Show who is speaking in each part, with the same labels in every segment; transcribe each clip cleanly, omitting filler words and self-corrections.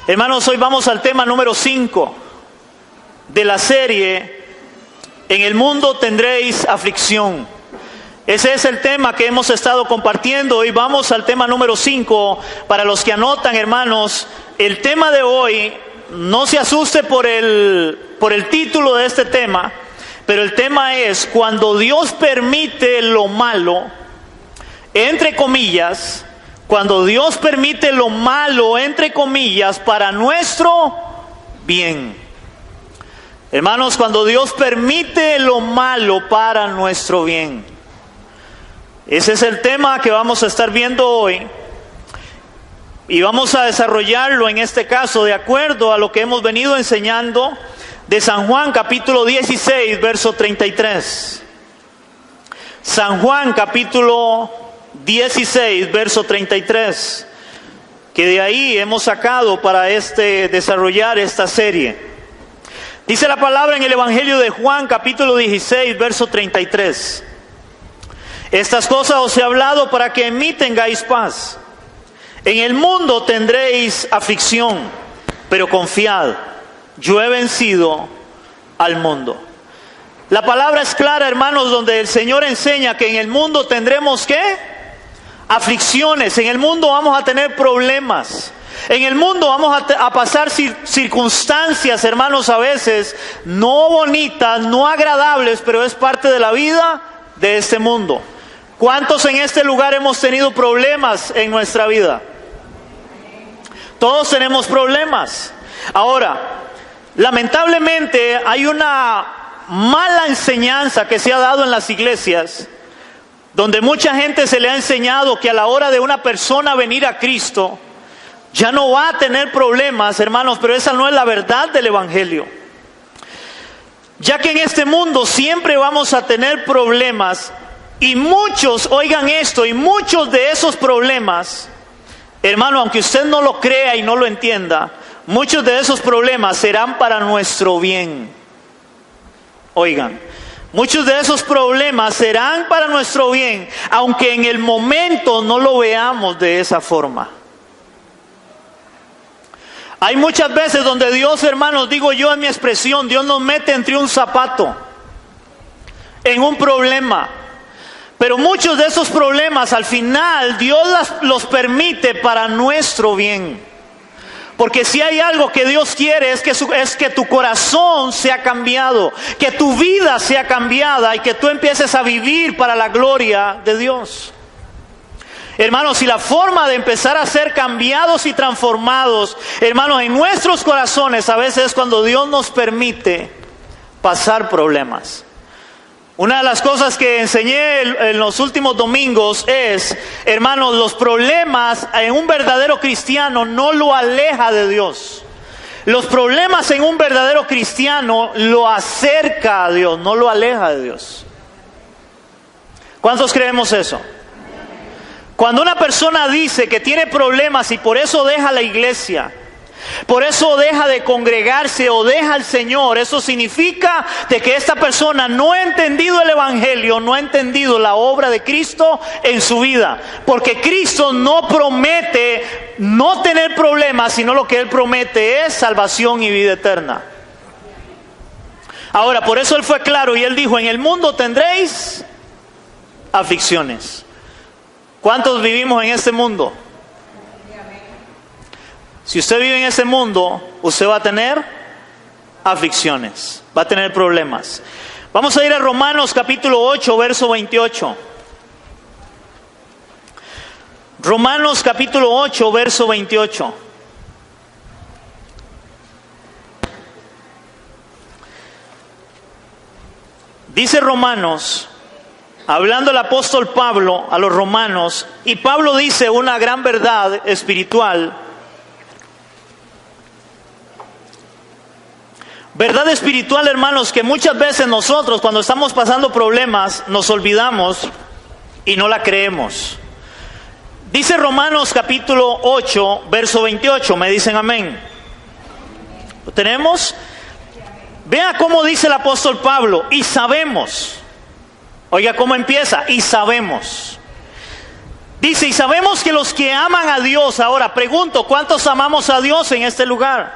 Speaker 1: Hermanos, hoy vamos al tema número 5 de la serie En el mundo tendréis aflicción. Ese es el tema que hemos estado compartiendo. Hoy vamos al tema número 5. Para los que anotan, hermanos, el tema de hoy, no se asuste por el título de este tema, pero el tema es cuando Dios permite lo malo, entre comillas, cuando Dios permite lo malo, entre comillas, para nuestro bien. Hermanos, cuando Dios permite lo malo para nuestro bien. Ese es el tema que vamos a estar viendo hoy. Y vamos a desarrollarlo en este caso de acuerdo a lo que hemos venido enseñando de San Juan capítulo 16, verso 33. San Juan capítulo 16, verso 33, que de ahí hemos sacado para desarrollar esta serie. Dice la palabra en el Evangelio de Juan capítulo 16, verso 33. Estas cosas os he hablado para que en mí tengáis paz. En el mundo tendréis aflicción, pero confiad, yo he vencido al mundo. La palabra es clara, hermanos, donde el Señor enseña que en el mundo tendremos ¿qué? Aflicciones. En el mundo vamos a tener problemas. En el mundo vamos a pasar circunstancias, hermanos, a veces no bonitas, no agradables, pero es parte de la vida de este mundo. ¿Cuántos en este lugar hemos tenido problemas en nuestra vida? Todos tenemos problemas. Ahora, lamentablemente hay una mala enseñanza que se ha dado en las iglesias, donde mucha gente se le ha enseñado que a la hora de una persona venir a Cristo, ya no va a tener problemas, hermanos, pero esa no es la verdad del Evangelio. Ya que en este mundo siempre vamos a tener problemas, y muchos, oigan esto, y muchos de esos problemas, hermano, aunque usted no lo crea y no lo entienda, muchos de esos problemas serán para nuestro bien. Oigan, muchos de esos problemas serán para nuestro bien, aunque en el momento no lo veamos de esa forma. Hay muchas veces donde Dios, hermanos, digo yo en mi expresión, Dios nos mete entre un zapato, en un problema. Pero muchos de esos problemas al final Dios los permite para nuestro bien. Porque si hay algo que Dios quiere es que tu corazón sea cambiado, que tu vida sea cambiada y que tú empieces a vivir para la gloria de Dios. Hermanos, y la forma de empezar a ser cambiados y transformados, hermanos, en nuestros corazones a veces es cuando Dios nos permite pasar problemas. Una de las cosas que enseñé en los últimos domingos es, hermanos, los problemas en un verdadero cristiano no lo aleja de Dios. Los problemas en un verdadero cristiano lo acerca a Dios, no lo aleja de Dios. ¿Cuántos creemos eso? Cuando una persona dice que tiene problemas y por eso deja la iglesia, por eso deja de congregarse o deja al Señor, eso significa de que esta persona no ha entendido el Evangelio, no ha entendido la obra de Cristo en su vida. Porque Cristo no promete no tener problemas, sino lo que Él promete es salvación y vida eterna. Ahora, por eso Él fue claro y Él dijo, en el mundo tendréis aflicciones. ¿Cuántos vivimos en este mundo? Si usted vive en ese mundo, usted va a tener aflicciones, va a tener problemas. Vamos a ir a Romanos capítulo 8, verso 28. Romanos capítulo 8, verso 28. Dice Romanos, hablando el apóstol Pablo a los romanos, y Pablo dice una gran verdad espiritual. Verdad espiritual, hermanos, que muchas veces nosotros cuando estamos pasando problemas nos olvidamos y no la creemos. Dice Romanos capítulo 8, verso 28, me dicen amén. ¿Lo tenemos? Vea cómo dice el apóstol Pablo, y sabemos. Oiga cómo empieza, y sabemos. Dice, y sabemos que los que aman a Dios, ahora pregunto, ¿cuántos amamos a Dios en este lugar?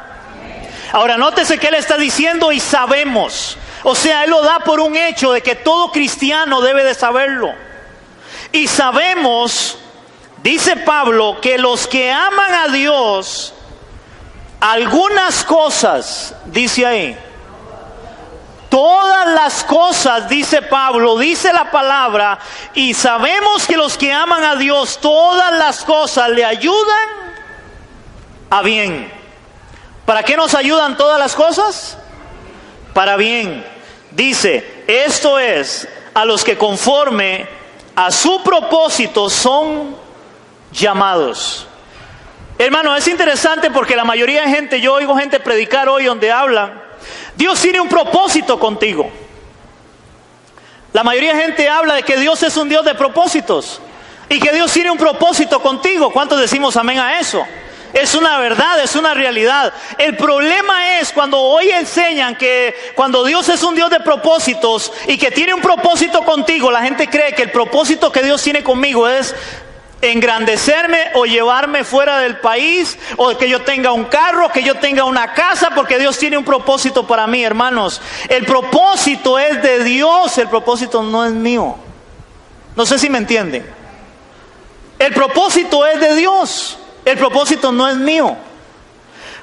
Speaker 1: Ahora nótese que Él está diciendo y sabemos. O sea, Él lo da por un hecho de que todo cristiano debe de saberlo. Y sabemos, dice Pablo, que los que aman a Dios, algunas cosas, dice ahí, todas las cosas, dice Pablo, dice la palabra, y sabemos que los que aman a Dios, todas las cosas le ayudan a bien. ¿Para qué nos ayudan todas las cosas? Para bien. Dice, esto es, a los que conforme a su propósito son llamados. Hermano, es interesante porque la mayoría de gente, yo oigo gente predicar hoy donde hablan, Dios tiene un propósito contigo. La mayoría de gente habla de que Dios es un Dios de propósitos y que Dios tiene un propósito contigo. ¿Cuántos decimos amén a eso? Es una verdad, es una realidad. El problema es cuando hoy enseñan que cuando Dios es un Dios de propósitos y que tiene un propósito contigo, la gente cree que el propósito que Dios tiene conmigo es engrandecerme o llevarme fuera del país, o que yo tenga un carro, que yo tenga una casa, porque Dios tiene un propósito para mí. Hermanos, el propósito es de Dios, el propósito no es mío. No sé si me entienden. El propósito es de Dios, el propósito no es mío.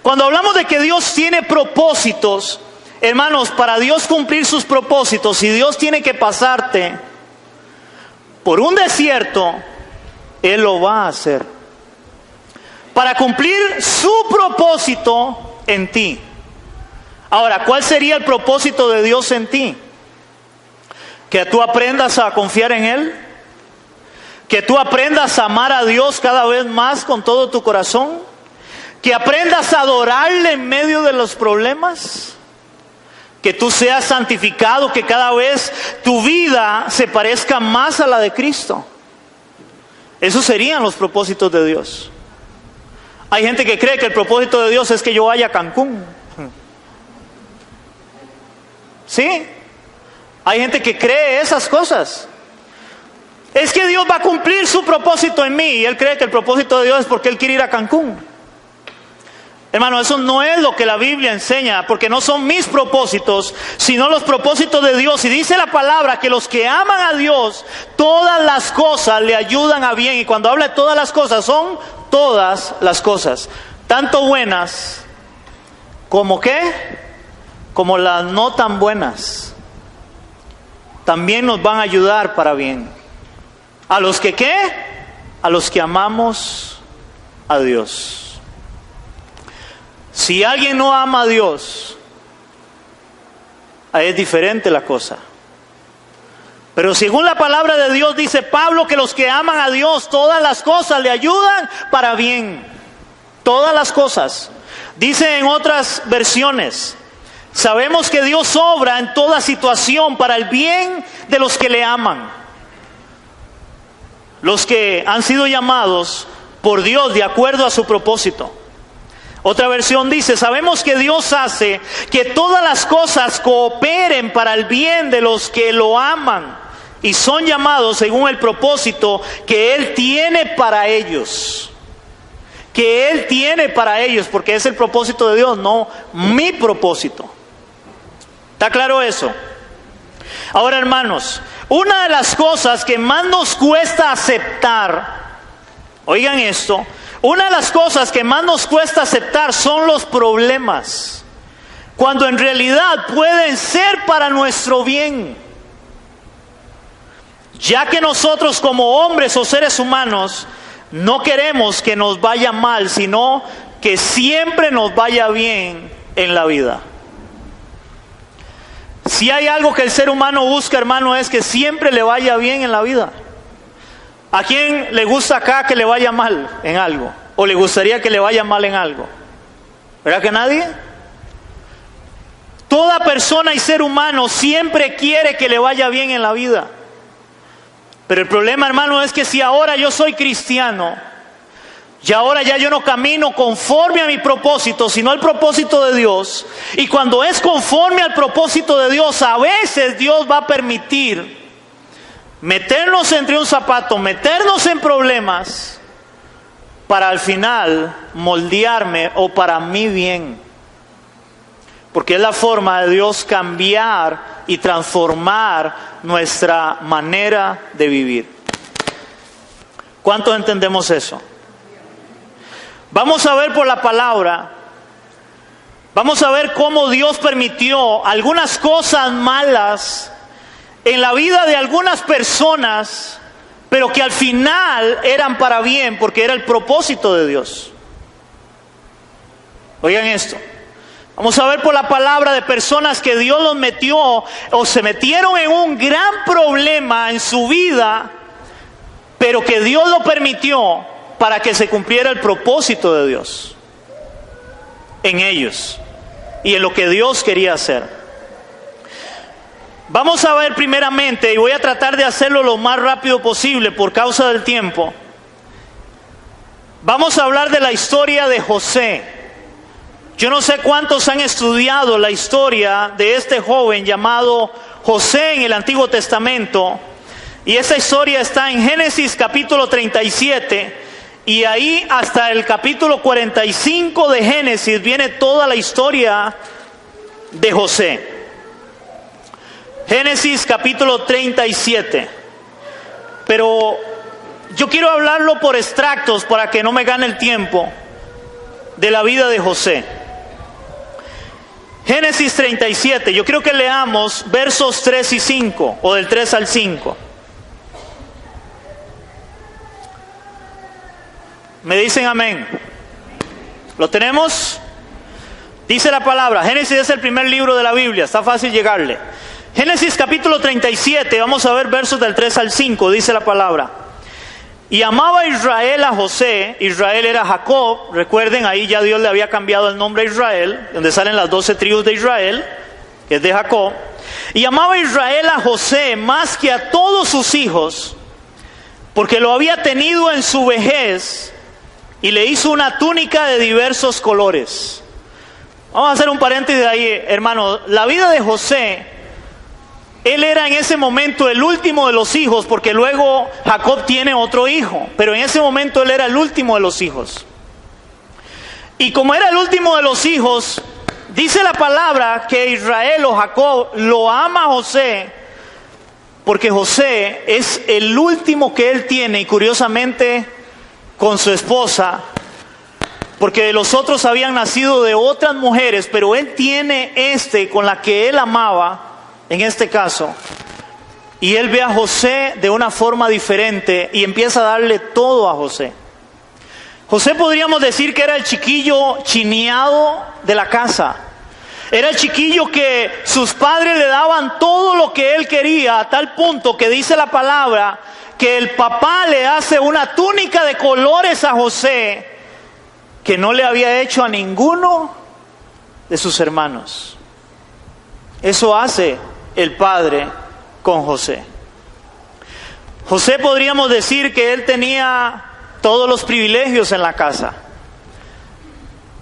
Speaker 1: Cuando hablamos de que Dios tiene propósitos, hermanos, para Dios cumplir sus propósitos, si Dios tiene que pasarte por un desierto, Él lo va a hacer para cumplir su propósito en ti. Ahora, ¿cuál sería el propósito de Dios en ti? Que tú aprendas a confiar en Él, que tú aprendas a amar a Dios cada vez más con todo tu corazón, que aprendas a adorarle en medio de los problemas, que tú seas santificado, que cada vez tu vida se parezca más a la de Cristo. Esos serían los propósitos de Dios. Hay gente que cree que el propósito de Dios es que yo vaya a Cancún. ¿Sí? Hay gente que cree esas cosas. Es que Dios va a cumplir su propósito en mí, y él cree que el propósito de Dios es porque él quiere ir a Cancún. Hermano, eso no es lo que la Biblia enseña, porque no son mis propósitos, sino los propósitos de Dios. Y dice la palabra que los que aman a Dios, todas las cosas le ayudan a bien. Y cuando habla de todas las cosas, son todas las cosas, tanto buenas como ¿qué? Como las no tan buenas, también nos van a ayudar para bien. ¿A los que qué? A los que amamos a Dios. Si alguien no ama a Dios, ahí es diferente la cosa. Pero según la palabra de Dios, dice Pablo que los que aman a Dios, todas las cosas le ayudan para bien. Todas las cosas. Dice en otras versiones, sabemos que Dios obra en toda situación para el bien de los que le aman. Los que han sido llamados por Dios de acuerdo a su propósito. Otra versión dice, sabemos que Dios hace que todas las cosas cooperen para el bien de los que lo aman y son llamados según el propósito que Él tiene para ellos. Que Él tiene para ellos, porque es el propósito de Dios, no mi propósito. ¿Está claro eso? Ahora, hermanos, una de las cosas que más nos cuesta aceptar, oigan esto, una de las cosas que más nos cuesta aceptar son los problemas, cuando en realidad pueden ser para nuestro bien. Ya que nosotros como hombres o seres humanos no queremos que nos vaya mal, sino que siempre nos vaya bien en la vida. Si hay algo que el ser humano busca, hermano, es que siempre le vaya bien en la vida. ¿A quién le gusta acá que le vaya mal en algo? ¿O le gustaría que le vaya mal en algo? ¿Verdad que nadie? Toda persona y ser humano siempre quiere que le vaya bien en la vida. Pero el problema, hermano, es que si ahora yo soy cristiano, y ahora ya yo no camino conforme a mi propósito, sino al propósito de Dios, y cuando es conforme al propósito de Dios, a veces Dios va a permitir meternos entre un zapato, meternos en problemas, para al final moldearme o para mi bien. Porque es la forma de Dios cambiar y transformar nuestra manera de vivir. ¿Cuántos entendemos eso? Vamos a ver por la palabra, vamos a ver cómo Dios permitió algunas cosas malas en la vida de algunas personas, pero que al final eran para bien, porque era el propósito de Dios. Oigan esto. Vamos a ver por la palabra de personas que Dios los metió o se metieron en un gran problema en su vida, pero que Dios lo permitió para que se cumpliera el propósito de Dios en ellos y en lo que Dios quería hacer. Vamos a ver primeramente, y voy a tratar de hacerlo lo más rápido posible por causa del tiempo. Vamos a hablar de la historia de José. Yo no sé cuántos han estudiado la historia de este joven llamado José en el Antiguo Testamento. Y esa historia está en Génesis capítulo 37. Y ahí hasta el capítulo 45 de Génesis viene toda la historia de José. Génesis capítulo 37. Pero yo quiero hablarlo por extractos para que no me gane el tiempo de la vida de José. Génesis 37, yo quiero que leamos versos 3 y 5, o del 3 al 5. ¿Me dicen amén? ¿Lo tenemos? Dice la palabra, Génesis es el primer libro de la Biblia, está fácil llegarle. Génesis capítulo 37, vamos a ver versos del 3 al 5, dice la palabra. Y amaba Israel a José. Israel era Jacob, recuerden, ahí ya Dios le había cambiado el nombre a Israel, donde salen las 12 tribus de Israel, que es de Jacob. Y amaba Israel a José más que a todos sus hijos, porque lo había tenido en su vejez, y le hizo una túnica de diversos colores. Vamos a hacer un paréntesis ahí, hermano. La vida de José, él era en ese momento el último de los hijos, porque luego Jacob tiene otro hijo, pero en ese momento él era el último de los hijos. Y como era el último de los hijos, dice la palabra que Israel o Jacob lo ama a José, porque José es el último que él tiene, y curiosamente con su esposa, porque los otros habían nacido de otras mujeres, pero él tiene con la que él amaba, en este caso, y él ve a José de una forma diferente y empieza a darle todo a José. José podríamos decir que era el chiquillo chineado de la casa. Era el chiquillo que sus padres le daban todo lo que él quería, a tal punto que dice la palabra que el papá le hace una túnica de colores a José que no le había hecho a ninguno de sus hermanos. Eso hace el padre con José. José podríamos decir que él tenía todos los privilegios en la casa.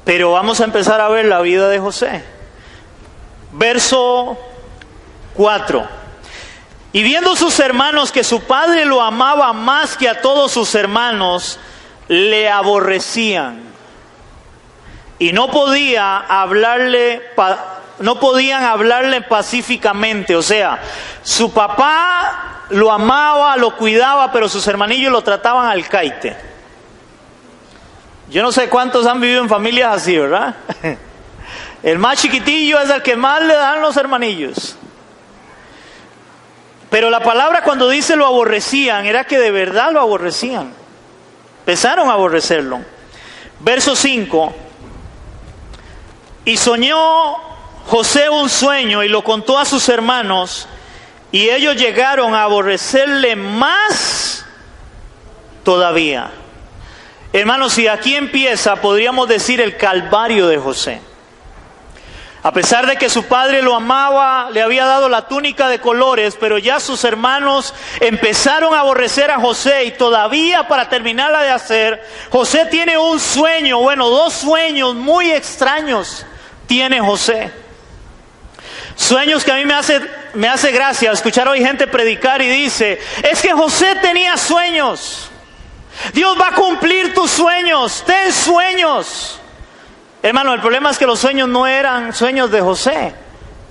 Speaker 1: Pero vamos a empezar a ver la vida de José. Verso 4. Y viendo sus hermanos que su padre lo amaba más que a todos sus hermanos, le aborrecían. Y no podían hablarle pacíficamente. O sea, su papá lo amaba, lo cuidaba, pero sus hermanillos lo trataban al caite. Yo no sé cuántos han vivido en familias así, ¿verdad? El más chiquitillo es el que más le dan los hermanillos. Pero la palabra cuando dice lo aborrecían, era que de verdad lo aborrecían. Empezaron a aborrecerlo. Verso 5. Y soñó José un sueño y lo contó a sus hermanos, y ellos llegaron a aborrecerle más todavía. Hermanos, si aquí empieza, podríamos decir el calvario de José. A pesar de que su padre lo amaba, le había dado la túnica de colores, pero ya sus hermanos empezaron a aborrecer a José, y todavía para terminarla de hacer, José tiene un sueño, dos sueños muy extraños tiene José. Sueños que a mí me hace gracia escuchar hoy gente predicar y dice, es que José tenía sueños. Dios va a cumplir tus sueños, ten sueños. Hermano, el problema es que los sueños no eran sueños de José.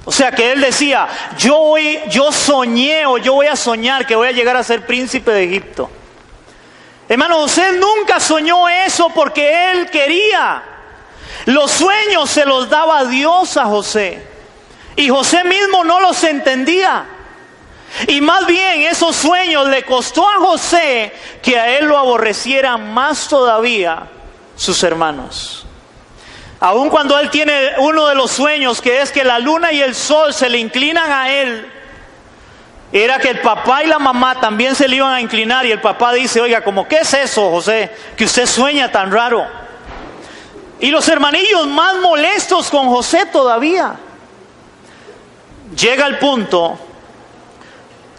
Speaker 1: O sea que él decía, yo soñé o yo voy a soñar que voy a llegar a ser príncipe de Egipto. Hermano, José nunca soñó eso porque él quería. Los sueños se los daba Dios a José. Y José mismo no los entendía. Y más bien esos sueños le costó a José que a él lo aborrecieran más todavía sus hermanos. Aun cuando él tiene uno de los sueños, que es que la luna y el sol se le inclinan a él, era que el papá y la mamá también se le iban a inclinar. Y el papá dice, oiga, ¿cómo qué es eso, José? Que usted sueña tan raro. Y los hermanillos más molestos con José todavía. Llega el punto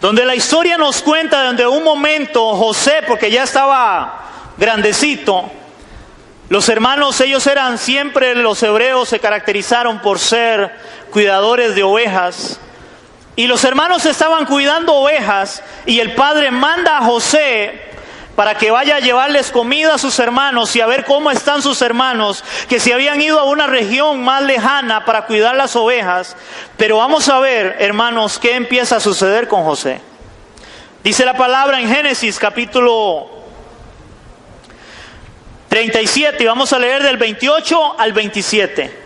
Speaker 1: donde la historia nos cuenta, donde un momento José, porque ya estaba grandecito, los hermanos, ellos eran siempre, los hebreos se caracterizaron por ser cuidadores de ovejas. Y los hermanos estaban cuidando ovejas y el padre manda a José para que vaya a llevarles comida a sus hermanos y a ver cómo están sus hermanos, que se habían ido a una región más lejana para cuidar las ovejas. Pero vamos a ver, hermanos, qué empieza a suceder con José. Dice la palabra en Génesis capítulo 37, y vamos a leer del 28 al 27.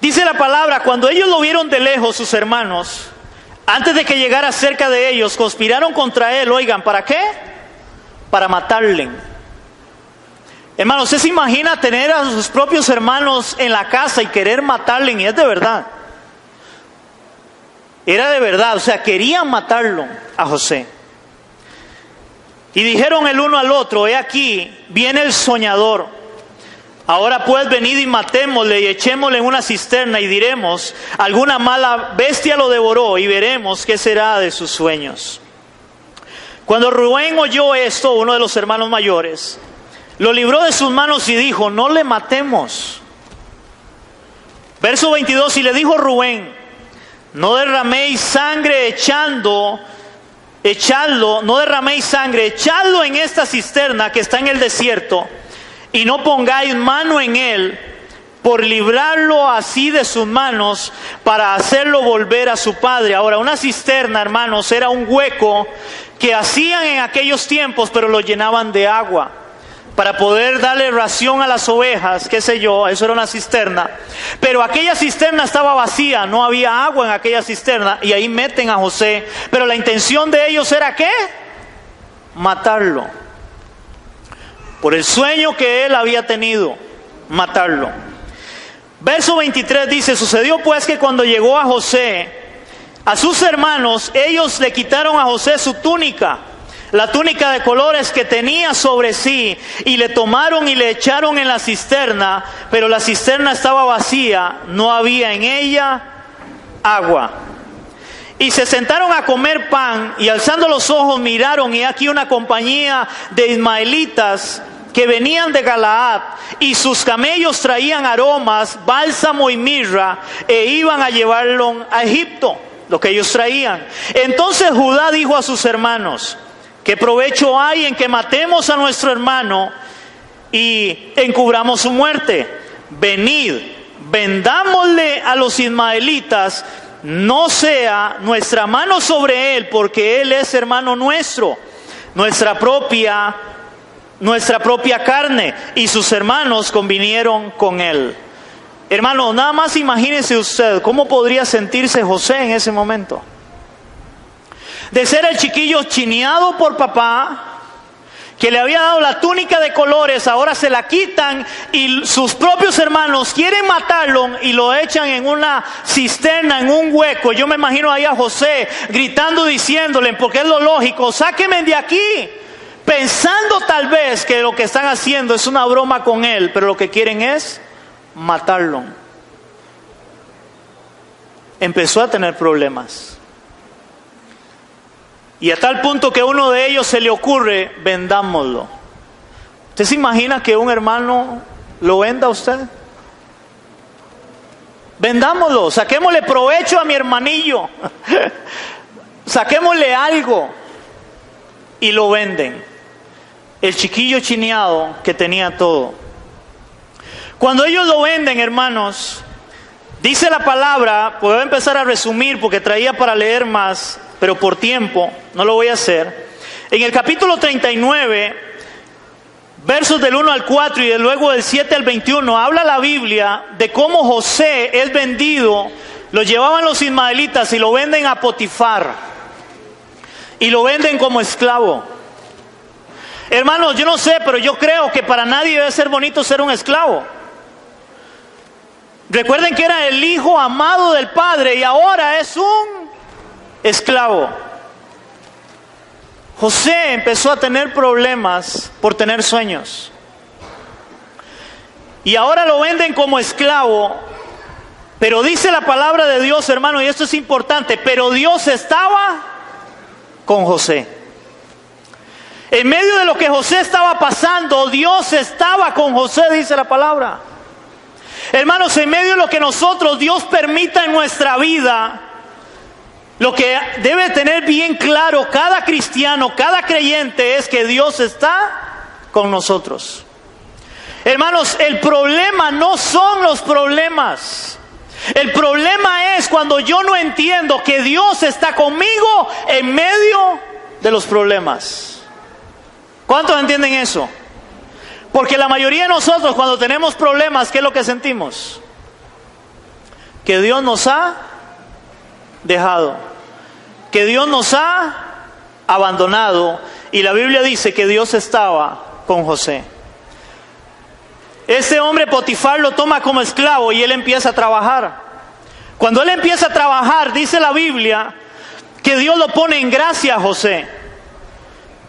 Speaker 1: Dice la palabra, cuando ellos lo vieron de lejos, sus hermanos, antes de que llegara cerca de ellos, conspiraron contra él. Oigan, ¿para qué? Para matarle. Hermanos, ¿usted se imagina tener a sus propios hermanos en la casa y querer matarle? Y es de verdad. Era de verdad, o sea, querían matarlo a José. Y dijeron el uno al otro, he aquí, viene el soñador. Ahora pues venid y matémosle y echémosle en una cisterna y diremos, alguna mala bestia lo devoró y veremos qué será de sus sueños. Cuando Rubén oyó esto, uno de los hermanos mayores, lo libró de sus manos y dijo, no le matemos. Verso 22, y le dijo Rubén, no derraméis sangre echadlo en esta cisterna que está en el desierto, y no pongáis mano en él, por librarlo así de sus manos, para hacerlo volver a su padre. Ahora, una cisterna, hermanos, era un hueco que hacían en aquellos tiempos, pero lo llenaban de agua, para poder darle ración a las ovejas, qué sé yo, eso era una cisterna. Pero aquella cisterna estaba vacía, no había agua en aquella cisterna, y ahí meten a José. Pero la intención de ellos era ¿qué? Matarlo. Por el sueño que él había tenido, matarlo. Verso 23 dice, sucedió pues que cuando llegó a José, a sus hermanos, ellos le quitaron a José su túnica, la túnica de colores que tenía sobre sí, y le tomaron y le echaron en la cisterna, pero la cisterna estaba vacía, no había en ella agua. Y se sentaron a comer pan, y alzando los ojos miraron, y aquí una compañía de ismaelitas que venían de Galaad, y sus camellos traían aromas, bálsamo y mirra, e iban a llevarlo a Egipto, lo que ellos traían. Entonces Judá dijo a sus hermanos, ¿qué provecho hay en que matemos a nuestro hermano y encubramos su muerte? Venid, vendámosle a los ismaelitas, no sea nuestra mano sobre él, porque él es hermano nuestro, nuestra propia carne. Y sus hermanos convinieron con él. Hermano, nada más imagínese usted cómo podría sentirse José en ese momento. De ser el chiquillo chineado por papá, que le había dado la túnica de colores, ahora se la quitan y sus propios hermanos quieren matarlo y lo echan en una cisterna, en un hueco. Yo me imagino ahí a José gritando, diciéndole, porque es lo lógico, sáquenme de aquí. Pensando tal vez que lo que están haciendo es una broma con él, pero lo que quieren es matarlo. Empezó a tener problemas. Y a tal punto que a uno de ellos se le ocurre, vendámoslo. ¿Usted se imagina que un hermano lo venda a usted? Vendámoslo, saquémosle provecho a mi hermanillo. Saquémosle algo. Y lo venden. El chiquillo chineado que tenía todo. Cuando ellos lo venden, hermanos, dice la palabra, puedo empezar a resumir porque traía para leer más, pero por tiempo no lo voy a hacer. En el capítulo 39, versos del 1 al 4 y luego del 7 al 21, habla la Biblia de cómo José es vendido, lo llevaban los ismaelitas y lo venden a Potifar. Y lo venden como esclavo. Hermanos, yo no sé, pero yo creo que para nadie debe ser bonito ser un esclavo. Recuerden que era el hijo amado del padre y ahora es un esclavo. José empezó a tener problemas por tener sueños. Y ahora lo venden como esclavo. Pero dice la palabra de Dios, hermano, y esto es importante, pero Dios estaba con José. En medio de lo que José estaba pasando, Dios estaba con José, dice la palabra. Hermanos, en medio de lo que Dios permita en nuestra vida, lo que debe tener bien claro cada cristiano, cada creyente, es que Dios está con nosotros. Hermanos, el problema no son los problemas. El problema es cuando yo no entiendo que Dios está conmigo en medio de los problemas. ¿Cuántos entienden eso? Porque la mayoría de nosotros cuando tenemos problemas, ¿qué es lo que sentimos? Que Dios nos ha dejado, que Dios nos ha abandonado. Y la Biblia dice que Dios estaba con José. Ese hombre Potifar lo toma como esclavo y él empieza a trabajar. Cuando él empieza a trabajar, dice la Biblia que Dios lo pone en gracia a José.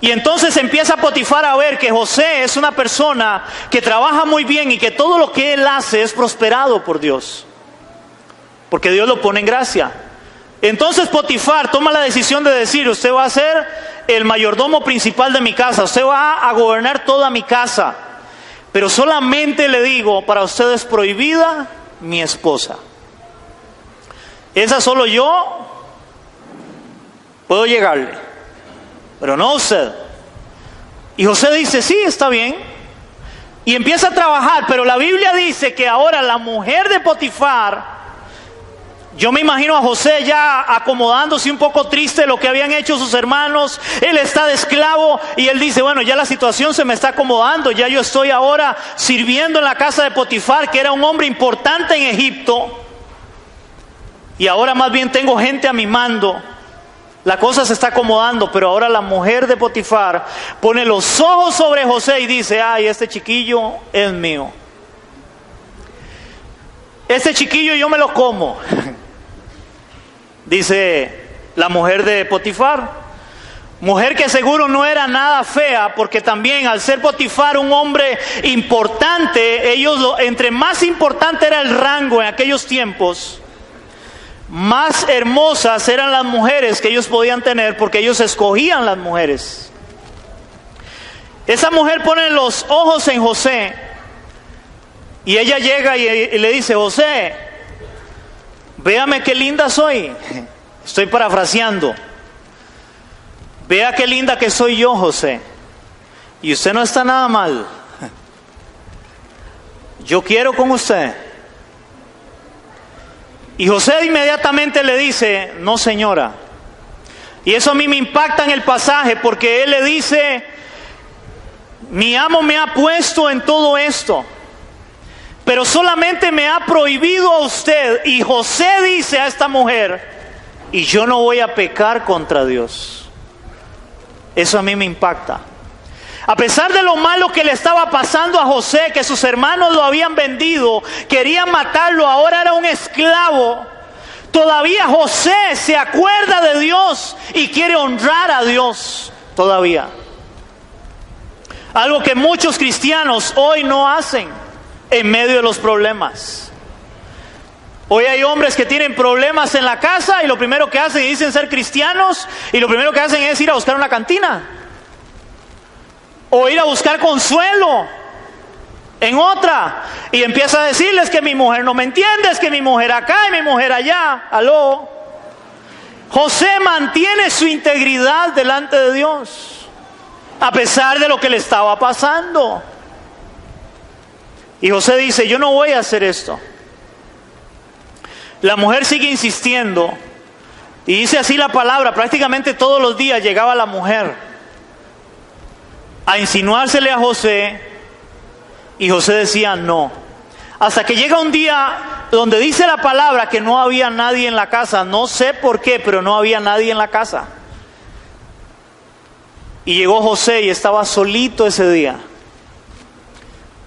Speaker 1: Y entonces empieza Potifar a ver que José es una persona que trabaja muy bien y que todo lo que él hace es prosperado por Dios. Porque Dios lo pone en gracia. Entonces Potifar toma la decisión de decir: usted va a ser el mayordomo principal de mi casa, usted va a gobernar toda mi casa. Pero solamente le digo, para usted es prohibida mi esposa. Esa solo yo puedo llegarle, pero no usted. Y José dice: sí, está bien. Y empieza a trabajar, pero la Biblia dice que ahora la mujer de Potifar, yo me imagino a José ya acomodándose un poco triste de lo que habían hecho sus hermanos. Él está de esclavo y él dice: bueno, ya la situación se me está acomodando, ya yo estoy ahora sirviendo en la casa de Potifar, que era un hombre importante en Egipto, y ahora más bien tengo gente a mi mando. La cosa se está acomodando, pero ahora la mujer de Potifar pone los ojos sobre José y dice: ay, este chiquillo es mío. Este chiquillo yo me lo como. Dice la mujer de Potifar. Mujer que seguro no era nada fea, porque también al ser Potifar un hombre importante, entre más importante era el rango en aquellos tiempos, más hermosas eran las mujeres que ellos podían tener, porque ellos escogían las mujeres. Esa mujer pone los ojos en José y ella llega y le dice: José, véame qué linda soy. Estoy parafraseando. Vea qué linda que soy yo, José. Y usted no está nada mal. Yo quiero con usted. Y José inmediatamente le dice: no, señora. Y eso a mí me impacta en el pasaje, porque él le dice: mi amo me ha puesto en todo esto, pero solamente me ha prohibido a usted. Y José dice a esta mujer: y yo no voy a pecar contra Dios. Eso a mí me impacta. A pesar de lo malo que le estaba pasando a José, que sus hermanos lo habían vendido, querían matarlo, ahora era un esclavo, todavía José se acuerda de Dios y quiere honrar a Dios todavía. Algo que muchos cristianos hoy no hacen en medio de los problemas. Hoy hay hombres que tienen problemas en la casa y lo primero que hacen, y dicen ser cristianos, y lo primero que hacen es ir a buscar una cantina o ir a buscar consuelo en otra. Y empieza a decirles que mi mujer no me entiende, es que mi mujer acá y mi mujer allá. Aló. José mantiene su integridad delante de Dios, a pesar de lo que le estaba pasando. Y José dice, yo no voy a hacer esto. La mujer sigue insistiendo. Y dice así la palabra, prácticamente todos los días llegaba la mujer a insinuársele a José, y José decía no. Hasta que llega un día donde dice la palabra que no había nadie en la casa. No sé por qué, pero no había nadie en la casa. Y llegó José y estaba solito ese día.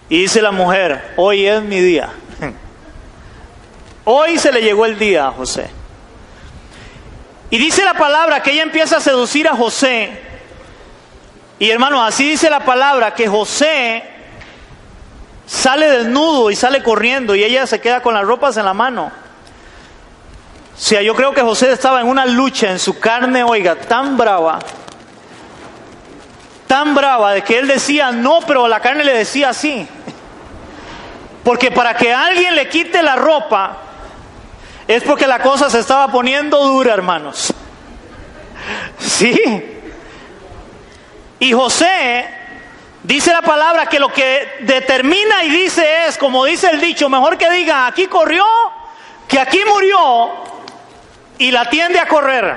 Speaker 1: Y dice la mujer, hoy es mi día. Hoy se le llegó el día a José. Y dice la palabra que ella empieza a seducir a José. Y hermanos, así dice la palabra, que José sale desnudo y sale corriendo, y ella se queda con las ropas en la mano. O sea, yo creo que José estaba en una lucha en su carne, oiga, tan brava, de que él decía no, pero la carne le decía sí. Porque para que alguien le quite la ropa, es porque la cosa se estaba poniendo dura, hermanos. Sí. Y José, dice la palabra que lo que determina y dice es, como dice el dicho, mejor que diga aquí corrió que aquí murió, y la tiende a correr.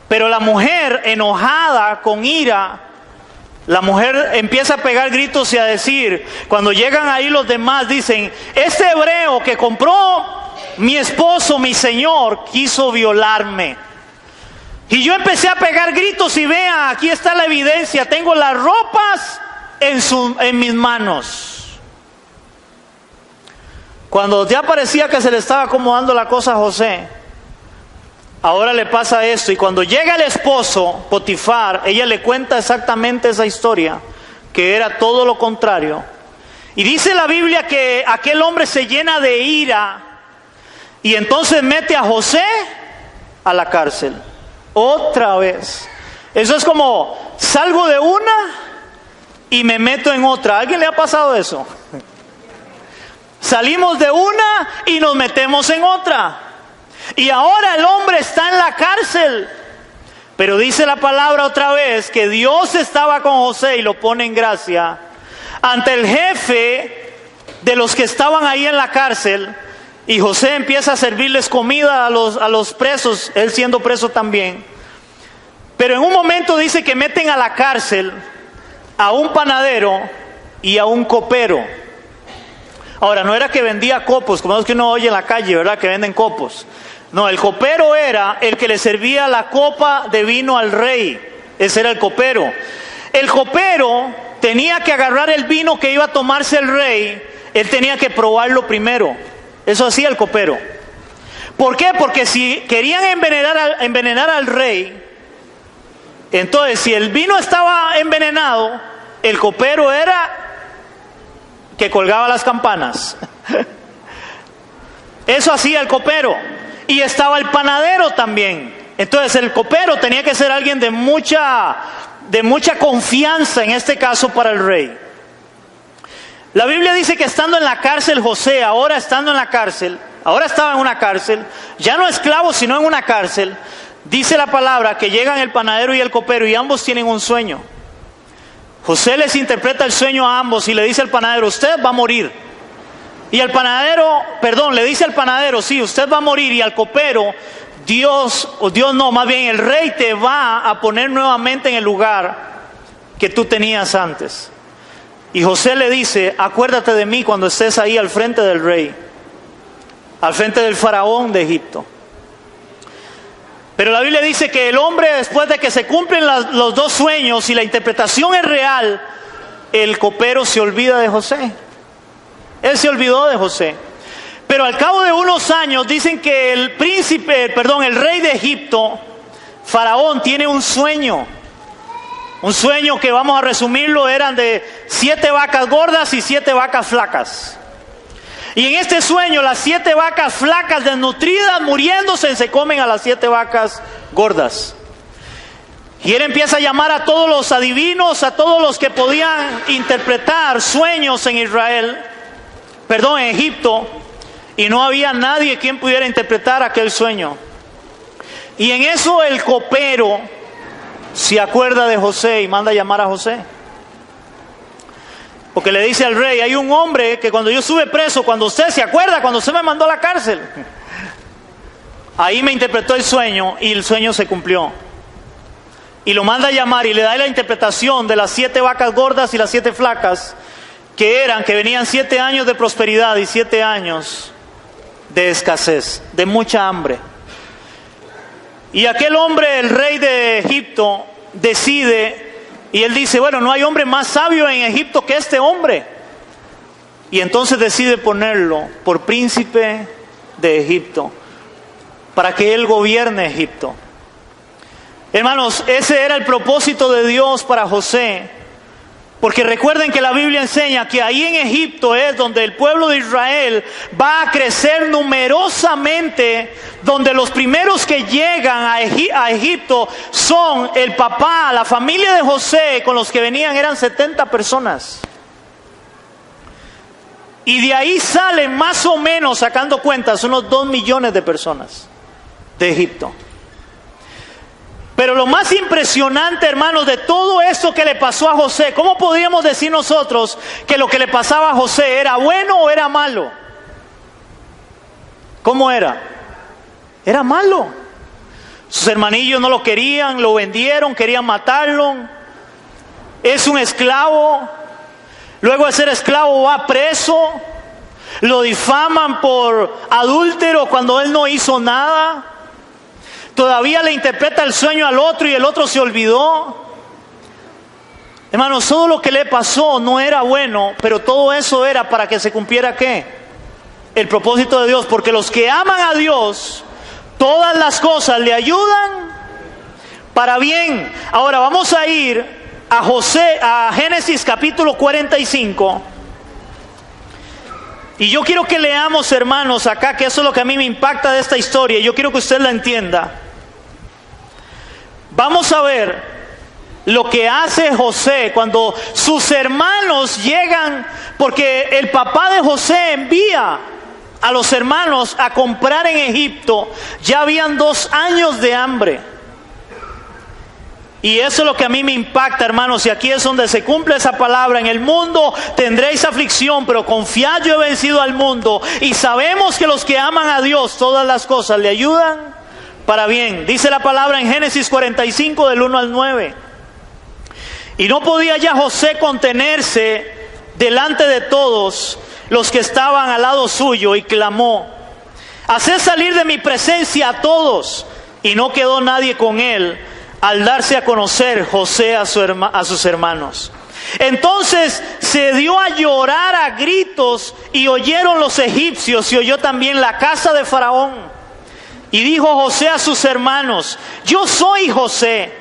Speaker 1: Pero la mujer, enojada, con ira, la mujer empieza a pegar gritos y a decir, cuando llegan ahí los demás, dicen, este hebreo que compró mi esposo, mi señor, quiso violarme. Y yo empecé a pegar gritos y vean, aquí está la evidencia, tengo las ropas en mis manos. Cuando ya parecía que se le estaba acomodando la cosa a José, ahora le pasa esto. Y cuando llega el esposo, Potifar, ella le cuenta exactamente esa historia, que era todo lo contrario. Y dice la Biblia que aquel hombre se llena de ira, y entonces mete a José a la cárcel. Otra vez. Eso es como, salgo de una y me meto en otra. ¿A alguien le ha pasado eso? Salimos de una y nos metemos en otra. Y ahora el hombre está en la cárcel. Pero dice la palabra otra vez que Dios estaba con José y lo pone en gracia ante el jefe de los que estaban ahí en la cárcel. Y José empieza a servirles comida a los presos, él siendo preso también. Pero en un momento dice que meten a la cárcel a un panadero y a un copero. Ahora, no era que vendía copos, como es que uno oye en la calle, ¿verdad? Que venden copos. No, el copero era el que le servía la copa de vino al rey. Ese era el copero. El copero tenía que agarrar el vino que iba a tomarse el rey, él tenía que probarlo primero. Eso hacía el copero. ¿Por qué? Porque si querían envenenar al rey, entonces si el vino estaba envenenado, el copero era que colgaba las campanas. Eso hacía el copero. Y estaba el panadero también. Entonces el copero tenía que ser alguien de mucha confianza, en este caso para el rey. La Biblia dice que estando en la cárcel José, ahora estando en la cárcel, ahora estaba en una cárcel, ya no esclavo sino en una cárcel, dice la palabra que llegan el panadero y el copero y ambos tienen un sueño. José les interpreta el sueño a ambos y le dice al panadero, usted va a morir. Y al panadero, le dice al panadero, sí, usted va a morir. Y al copero, el rey te va a poner nuevamente en el lugar que tú tenías antes. Y José le dice, acuérdate de mí cuando estés ahí al frente del rey, al frente del faraón de Egipto. Pero la Biblia dice que el hombre, después de que se cumplen los dos sueños y la interpretación es real, el copero se olvida de José. Él se olvidó de José. Pero al cabo de unos años dicen que el rey de Egipto, Faraón, tiene un sueño. Un sueño que, vamos a resumirlo, eran de 7 vacas gordas y 7 vacas flacas. Y en este sueño las 7 vacas flacas desnutridas, muriéndose, se comen a las 7 vacas gordas. Y él empieza a llamar a todos los adivinos, a todos los que podían interpretar sueños en en Egipto, y no había nadie quien pudiera interpretar aquel sueño. Y en eso el copero se acuerda de José y manda a llamar a José. Porque le dice al rey, hay un hombre que cuando yo estuve preso, cuando usted se acuerda, cuando usted me mandó a la cárcel, ahí me interpretó el sueño y el sueño se cumplió. Y lo manda a llamar y le da la interpretación de las 7 vacas gordas y las 7 flacas, que venían 7 años de prosperidad y 7 años de escasez, de mucha hambre. Y aquel hombre, el rey de Egipto, decide, y él dice, bueno, no hay hombre más sabio en Egipto que este hombre. Y entonces decide ponerlo por príncipe de Egipto, para que él gobierne Egipto. Hermanos, ese era el propósito de Dios para José, porque recuerden que la Biblia enseña que ahí en Egipto es donde el pueblo de Israel va a crecer numerosamente, donde los primeros que llegan a Egipto son el papá, la familia de José, con los que venían eran 70 personas. Y de ahí salen más o menos, sacando cuentas, unos 2 millones de personas de Egipto. Pero lo más impresionante, hermanos, de todo esto que le pasó a José, ¿cómo podríamos decir nosotros que lo que le pasaba a José era bueno o era malo? ¿Cómo era? Era malo. Sus hermanillos no lo querían, lo vendieron, querían matarlo. Es un esclavo. Luego de ser esclavo va preso. Lo difaman por adúltero cuando él no hizo nada. Todavía le interpreta el sueño al otro y el otro se olvidó. Hermanos, todo lo que le pasó no era bueno, pero todo eso era para que se cumpliera ¿qué? El propósito de Dios, porque los que aman a Dios, todas las cosas le ayudan para bien. Ahora vamos a ir a Génesis capítulo 45. Y yo quiero que leamos, hermanos, acá, que eso es lo que a mí me impacta de esta historia, y yo quiero que usted la entienda. Vamos a ver lo que hace José cuando sus hermanos llegan, porque el papá de José envía a los hermanos a comprar en Egipto. Ya habían 2 años de hambre. Y eso es lo que a mí me impacta, hermanos, y aquí es donde se cumple esa palabra. En el mundo tendréis aflicción, pero confiad, yo he vencido al mundo. Y sabemos que los que aman a Dios, todas las cosas le ayudan para bien. Dice la palabra en Génesis 45 del 1 al 9. Y no podía ya José contenerse delante de todos los que estaban al lado suyo, y clamó: haced salir de mi presencia a todos. Y no quedó nadie con él al darse a conocer José a sus hermanos. Entonces se dio a llorar a gritos, y oyeron los egipcios, y oyó también la casa de Faraón. Y dijo José a sus hermanos: yo soy José,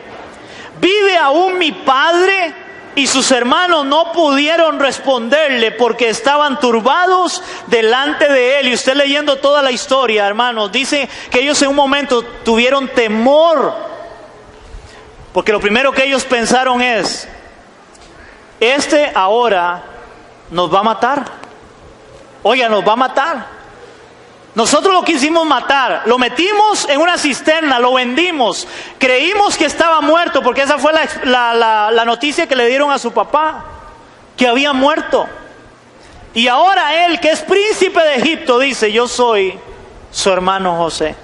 Speaker 1: ¿vive aún mi padre? Y sus hermanos no pudieron responderle, porque estaban turbados delante de él. Y usted leyendo toda la historia, hermanos, dice que ellos en un momento tuvieron temor, porque lo primero que ellos pensaron es: este ahora nos va a matar. Oiga, nos va a matar. Nosotros lo quisimos matar, lo metimos en una cisterna, lo vendimos, creímos que estaba muerto, porque esa fue la noticia que le dieron a su papá, que había muerto. Y ahora él, que es príncipe de Egipto, dice: yo soy su hermano José.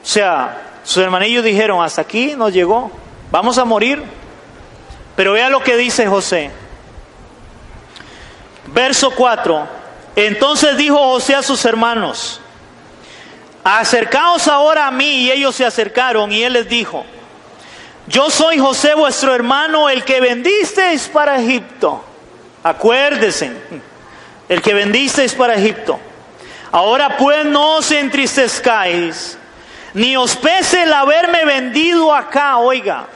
Speaker 1: O sea, sus hermanillos dijeron: hasta aquí nos llegó, vamos a morir. Pero vea lo que dice José. Verso 4. Entonces dijo José a sus hermanos: acercaos ahora a mí. Y ellos se acercaron, y él les dijo: yo soy José vuestro hermano, el que vendisteis para Egipto. Acuérdense, el que vendisteis para Egipto. Ahora pues no os entristezcáis, ni os pese el haberme vendido acá. Oiga,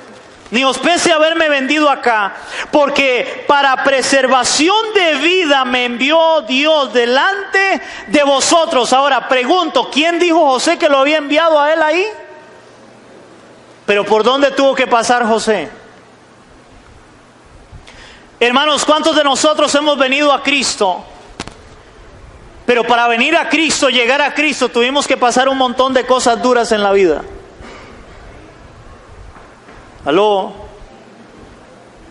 Speaker 1: ni os pese haberme vendido acá, porque para preservación de vida me envió Dios delante de vosotros. Ahora pregunto, ¿quién dijo José que lo había enviado a él ahí? Pero ¿por dónde tuvo que pasar José? Hermanos, ¿cuántos de nosotros hemos venido a Cristo? Pero para venir a Cristo, llegar a Cristo, tuvimos que pasar un montón de cosas duras en la vida. ¿Aló?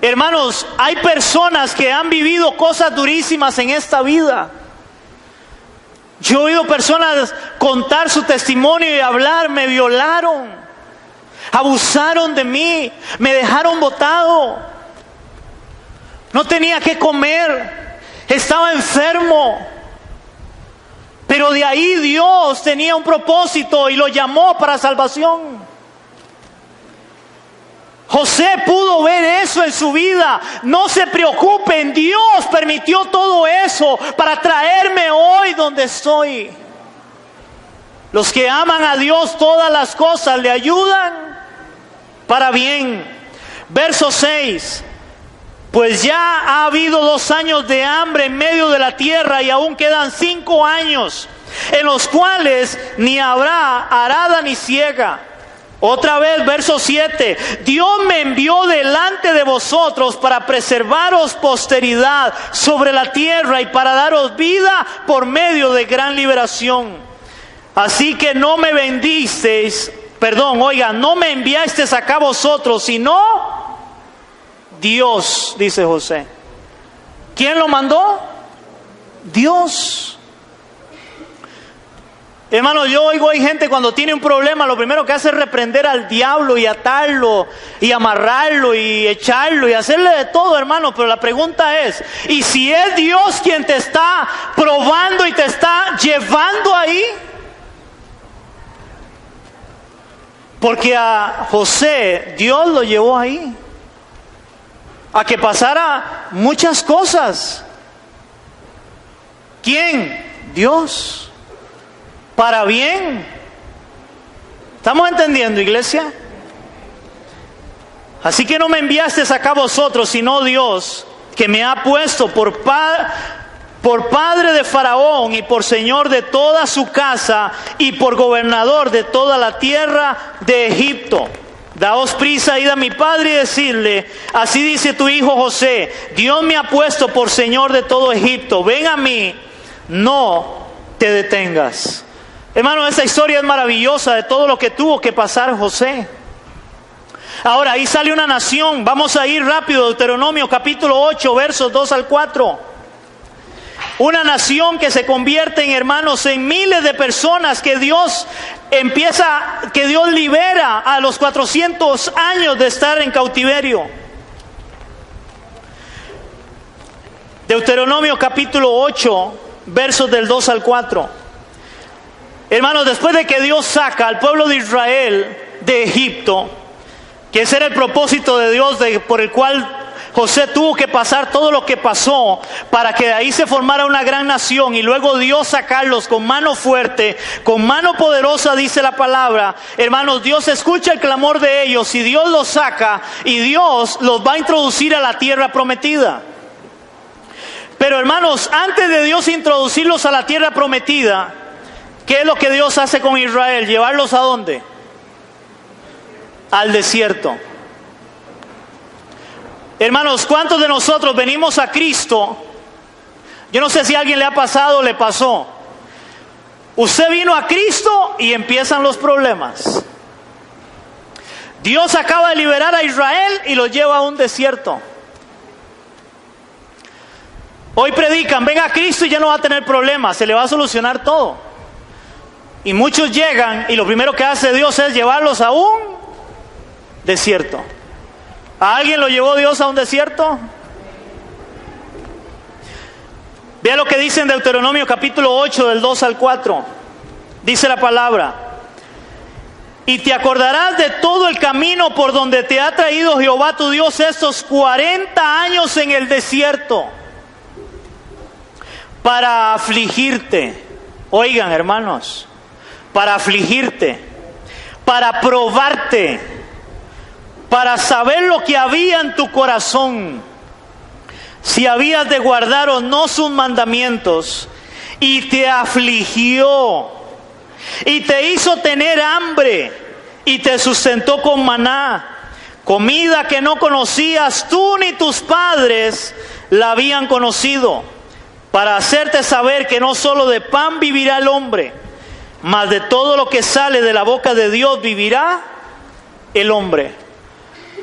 Speaker 1: Hermanos, hay personas que han vivido cosas durísimas en esta vida. Yo he oído personas contar su testimonio y hablar: me violaron, abusaron de mí, me dejaron botado, no tenía que comer, estaba enfermo. Pero de ahí Dios tenía un propósito y lo llamó para salvación. José pudo ver eso en su vida. No se preocupen, Dios permitió todo eso para traerme hoy donde estoy. Los que aman a Dios, todas las cosas le ayudan para bien. Verso 6. Pues ya ha habido 2 años de hambre en medio de la tierra y aún quedan 5 años en los cuales ni habrá arada ni siega. Otra vez, verso 7. Dios me envió delante de vosotros para preservaros posteridad sobre la tierra y para daros vida por medio de gran liberación. Así que no me no me enviasteis acá vosotros, sino Dios, dice José. ¿Quién lo mandó? Dios. Hermano, yo oigo, hay gente cuando tiene un problema, lo primero que hace es reprender al diablo y atarlo y amarrarlo y echarlo y hacerle de todo, hermano. Pero la pregunta es, ¿y si es Dios quien te está probando y te está llevando ahí? Porque a José Dios lo llevó ahí a que pasara muchas cosas. ¿Quién? Dios. Para bien. ¿Estamos entendiendo, iglesia? Así que no me enviaste acá vosotros, sino Dios, que me ha puesto por padre de Faraón y por señor de toda su casa y por gobernador de toda la tierra de Egipto. Daos prisa, id a mi padre y decirle: así dice tu hijo José, Dios me ha puesto por señor de todo Egipto, ven a mí, no te detengas. Hermano, esta historia es maravillosa de todo lo que tuvo que pasar José. Ahora, ahí sale una nación. Vamos a ir rápido, Deuteronomio capítulo 8, versos 2 al 4. Una nación que se convierte, hermanos, en miles de personas que Dios libera a los 400 años de estar en cautiverio. Deuteronomio capítulo 8, versos del 2 al 4. Hermanos, después de que Dios saca al pueblo de Israel de Egipto, que ese era el propósito de Dios por el cual José tuvo que pasar todo lo que pasó para que de ahí se formara una gran nación y luego Dios sacarlos con mano fuerte, con mano poderosa, dice la palabra. Hermanos, Dios escucha el clamor de ellos y Dios los saca y Dios los va a introducir a la tierra prometida. Pero hermanos, antes de Dios introducirlos a la tierra prometida, ¿qué es lo que Dios hace con Israel? ¿Llevarlos a dónde? Al desierto. Hermanos, ¿cuántos de nosotros venimos a Cristo? Yo no sé si a alguien le ha pasado o le pasó. Usted vino a Cristo y empiezan los problemas. Dios acaba de liberar a Israel y los lleva a un desierto. Hoy predican, ven a Cristo y ya no va a tener problemas, se le va a solucionar todo. Y muchos llegan y lo primero que hace Dios es llevarlos a un desierto. ¿A alguien lo llevó Dios a un desierto? Vea lo que dice en Deuteronomio capítulo 8 del 2 al 4. Dice la palabra: y te acordarás de todo el camino por donde te ha traído Jehová tu Dios estos 40 años en el desierto, para afligirte. Oigan, hermanos, para afligirte, para probarte, para saber lo que había en tu corazón, si habías de guardar o no sus mandamientos. Y te afligió, y te hizo tener hambre, y te sustentó con maná, comida que no conocías tú ni tus padres la habían conocido, para hacerte saber que no solo de pan vivirá el hombre, mas de todo lo que sale de la boca de Dios vivirá el hombre.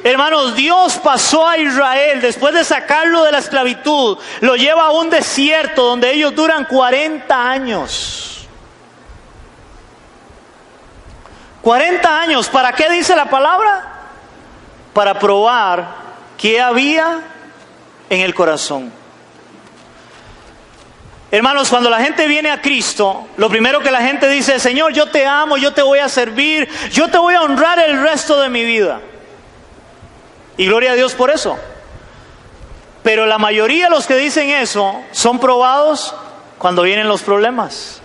Speaker 1: Hermanos, Dios pasó a Israel, después de sacarlo de la esclavitud, lo lleva a un desierto donde ellos duran 40 años. 40 años, ¿para qué dice la palabra? Para probar qué había en el corazón. Hermanos, cuando la gente viene a Cristo, lo primero que la gente dice: Señor, yo te amo, yo te voy a servir, yo te voy a honrar el resto de mi vida. Y gloria a Dios por eso. Pero la mayoría de los que dicen eso son probados cuando vienen los problemas.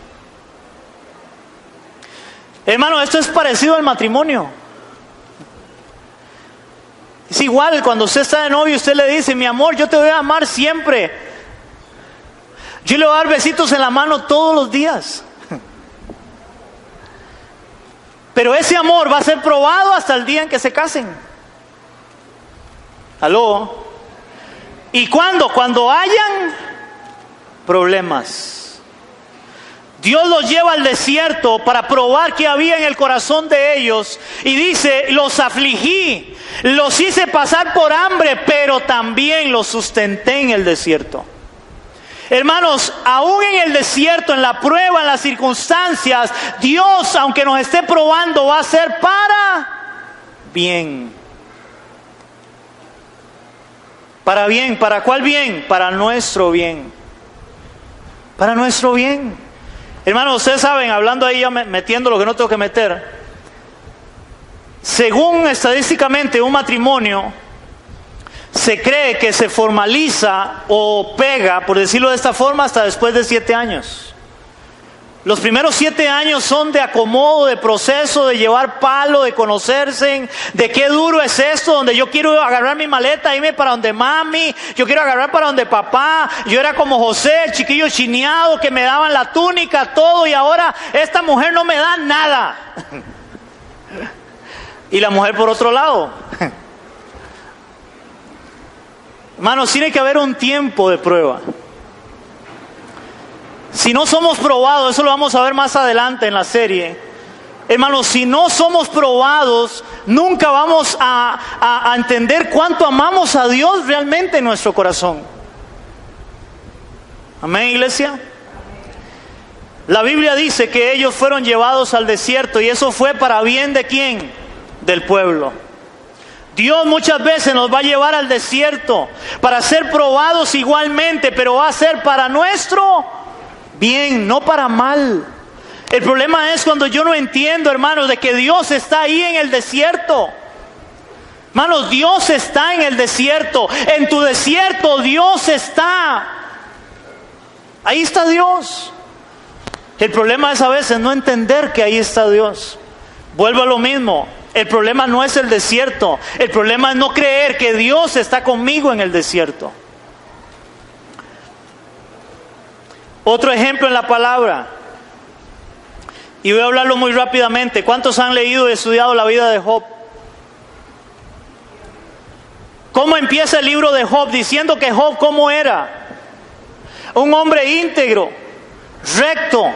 Speaker 1: Hermano, esto es parecido al matrimonio. Es igual cuando usted está de novio y usted le dice: mi amor, yo te voy a amar siempre. Yo le voy a dar besitos en la mano todos los días. Pero ese amor va a ser probado hasta el día en que se casen. ¿Aló? ¿Y cuándo? Cuando hayan problemas. Dios los lleva al desierto para probar qué había en el corazón de ellos. Y dice: los afligí, los hice pasar por hambre, pero también los sustenté en el desierto. Hermanos, aún en el desierto, en la prueba, en las circunstancias, Dios, aunque nos esté probando, va a ser para bien. ¿Para bien? ¿Para cuál bien? Para nuestro bien. Para nuestro bien. Hermanos, ustedes saben, hablando ahí ya metiendo lo que no tengo que meter, según estadísticamente un matrimonio se cree que se formaliza o pega, por decirlo de esta forma, hasta después de 7 años. Los primeros 7 años son de acomodo, de proceso, de llevar palo, de conocerse, de qué duro es esto, donde yo quiero agarrar mi maleta, irme para donde mami, yo quiero agarrar para donde papá. Yo era como José, el chiquillo chineado, que me daban la túnica, todo, y ahora esta mujer no me da nada. Y la mujer por otro lado. Hermanos, tiene que haber un tiempo de prueba. Si no somos probados, eso lo vamos a ver más adelante en la serie. Hermanos, si no somos probados, nunca vamos a entender cuánto amamos a Dios realmente en nuestro corazón. Amén, iglesia. La Biblia dice que ellos fueron llevados al desierto, y eso fue para bien ¿de quién? Del pueblo. Dios muchas veces nos va a llevar al desierto para ser probados igualmente, pero va a ser para nuestro bien, no para mal. El problema es cuando yo no entiendo, hermanos, de que Dios está ahí en el desierto. Hermanos, Dios está en el desierto. En tu desierto Dios está. Ahí está Dios. El problema es a veces no entender que ahí está Dios. Vuelvo a lo mismo. El problema no es el desierto. El problema es no creer que Dios está conmigo en el desierto. Otro ejemplo en la palabra. Y voy a hablarlo muy rápidamente. ¿Cuántos han leído y estudiado la vida de Job? ¿Cómo empieza el libro de Job? Diciendo que Job, ¿cómo era? Un hombre íntegro, recto,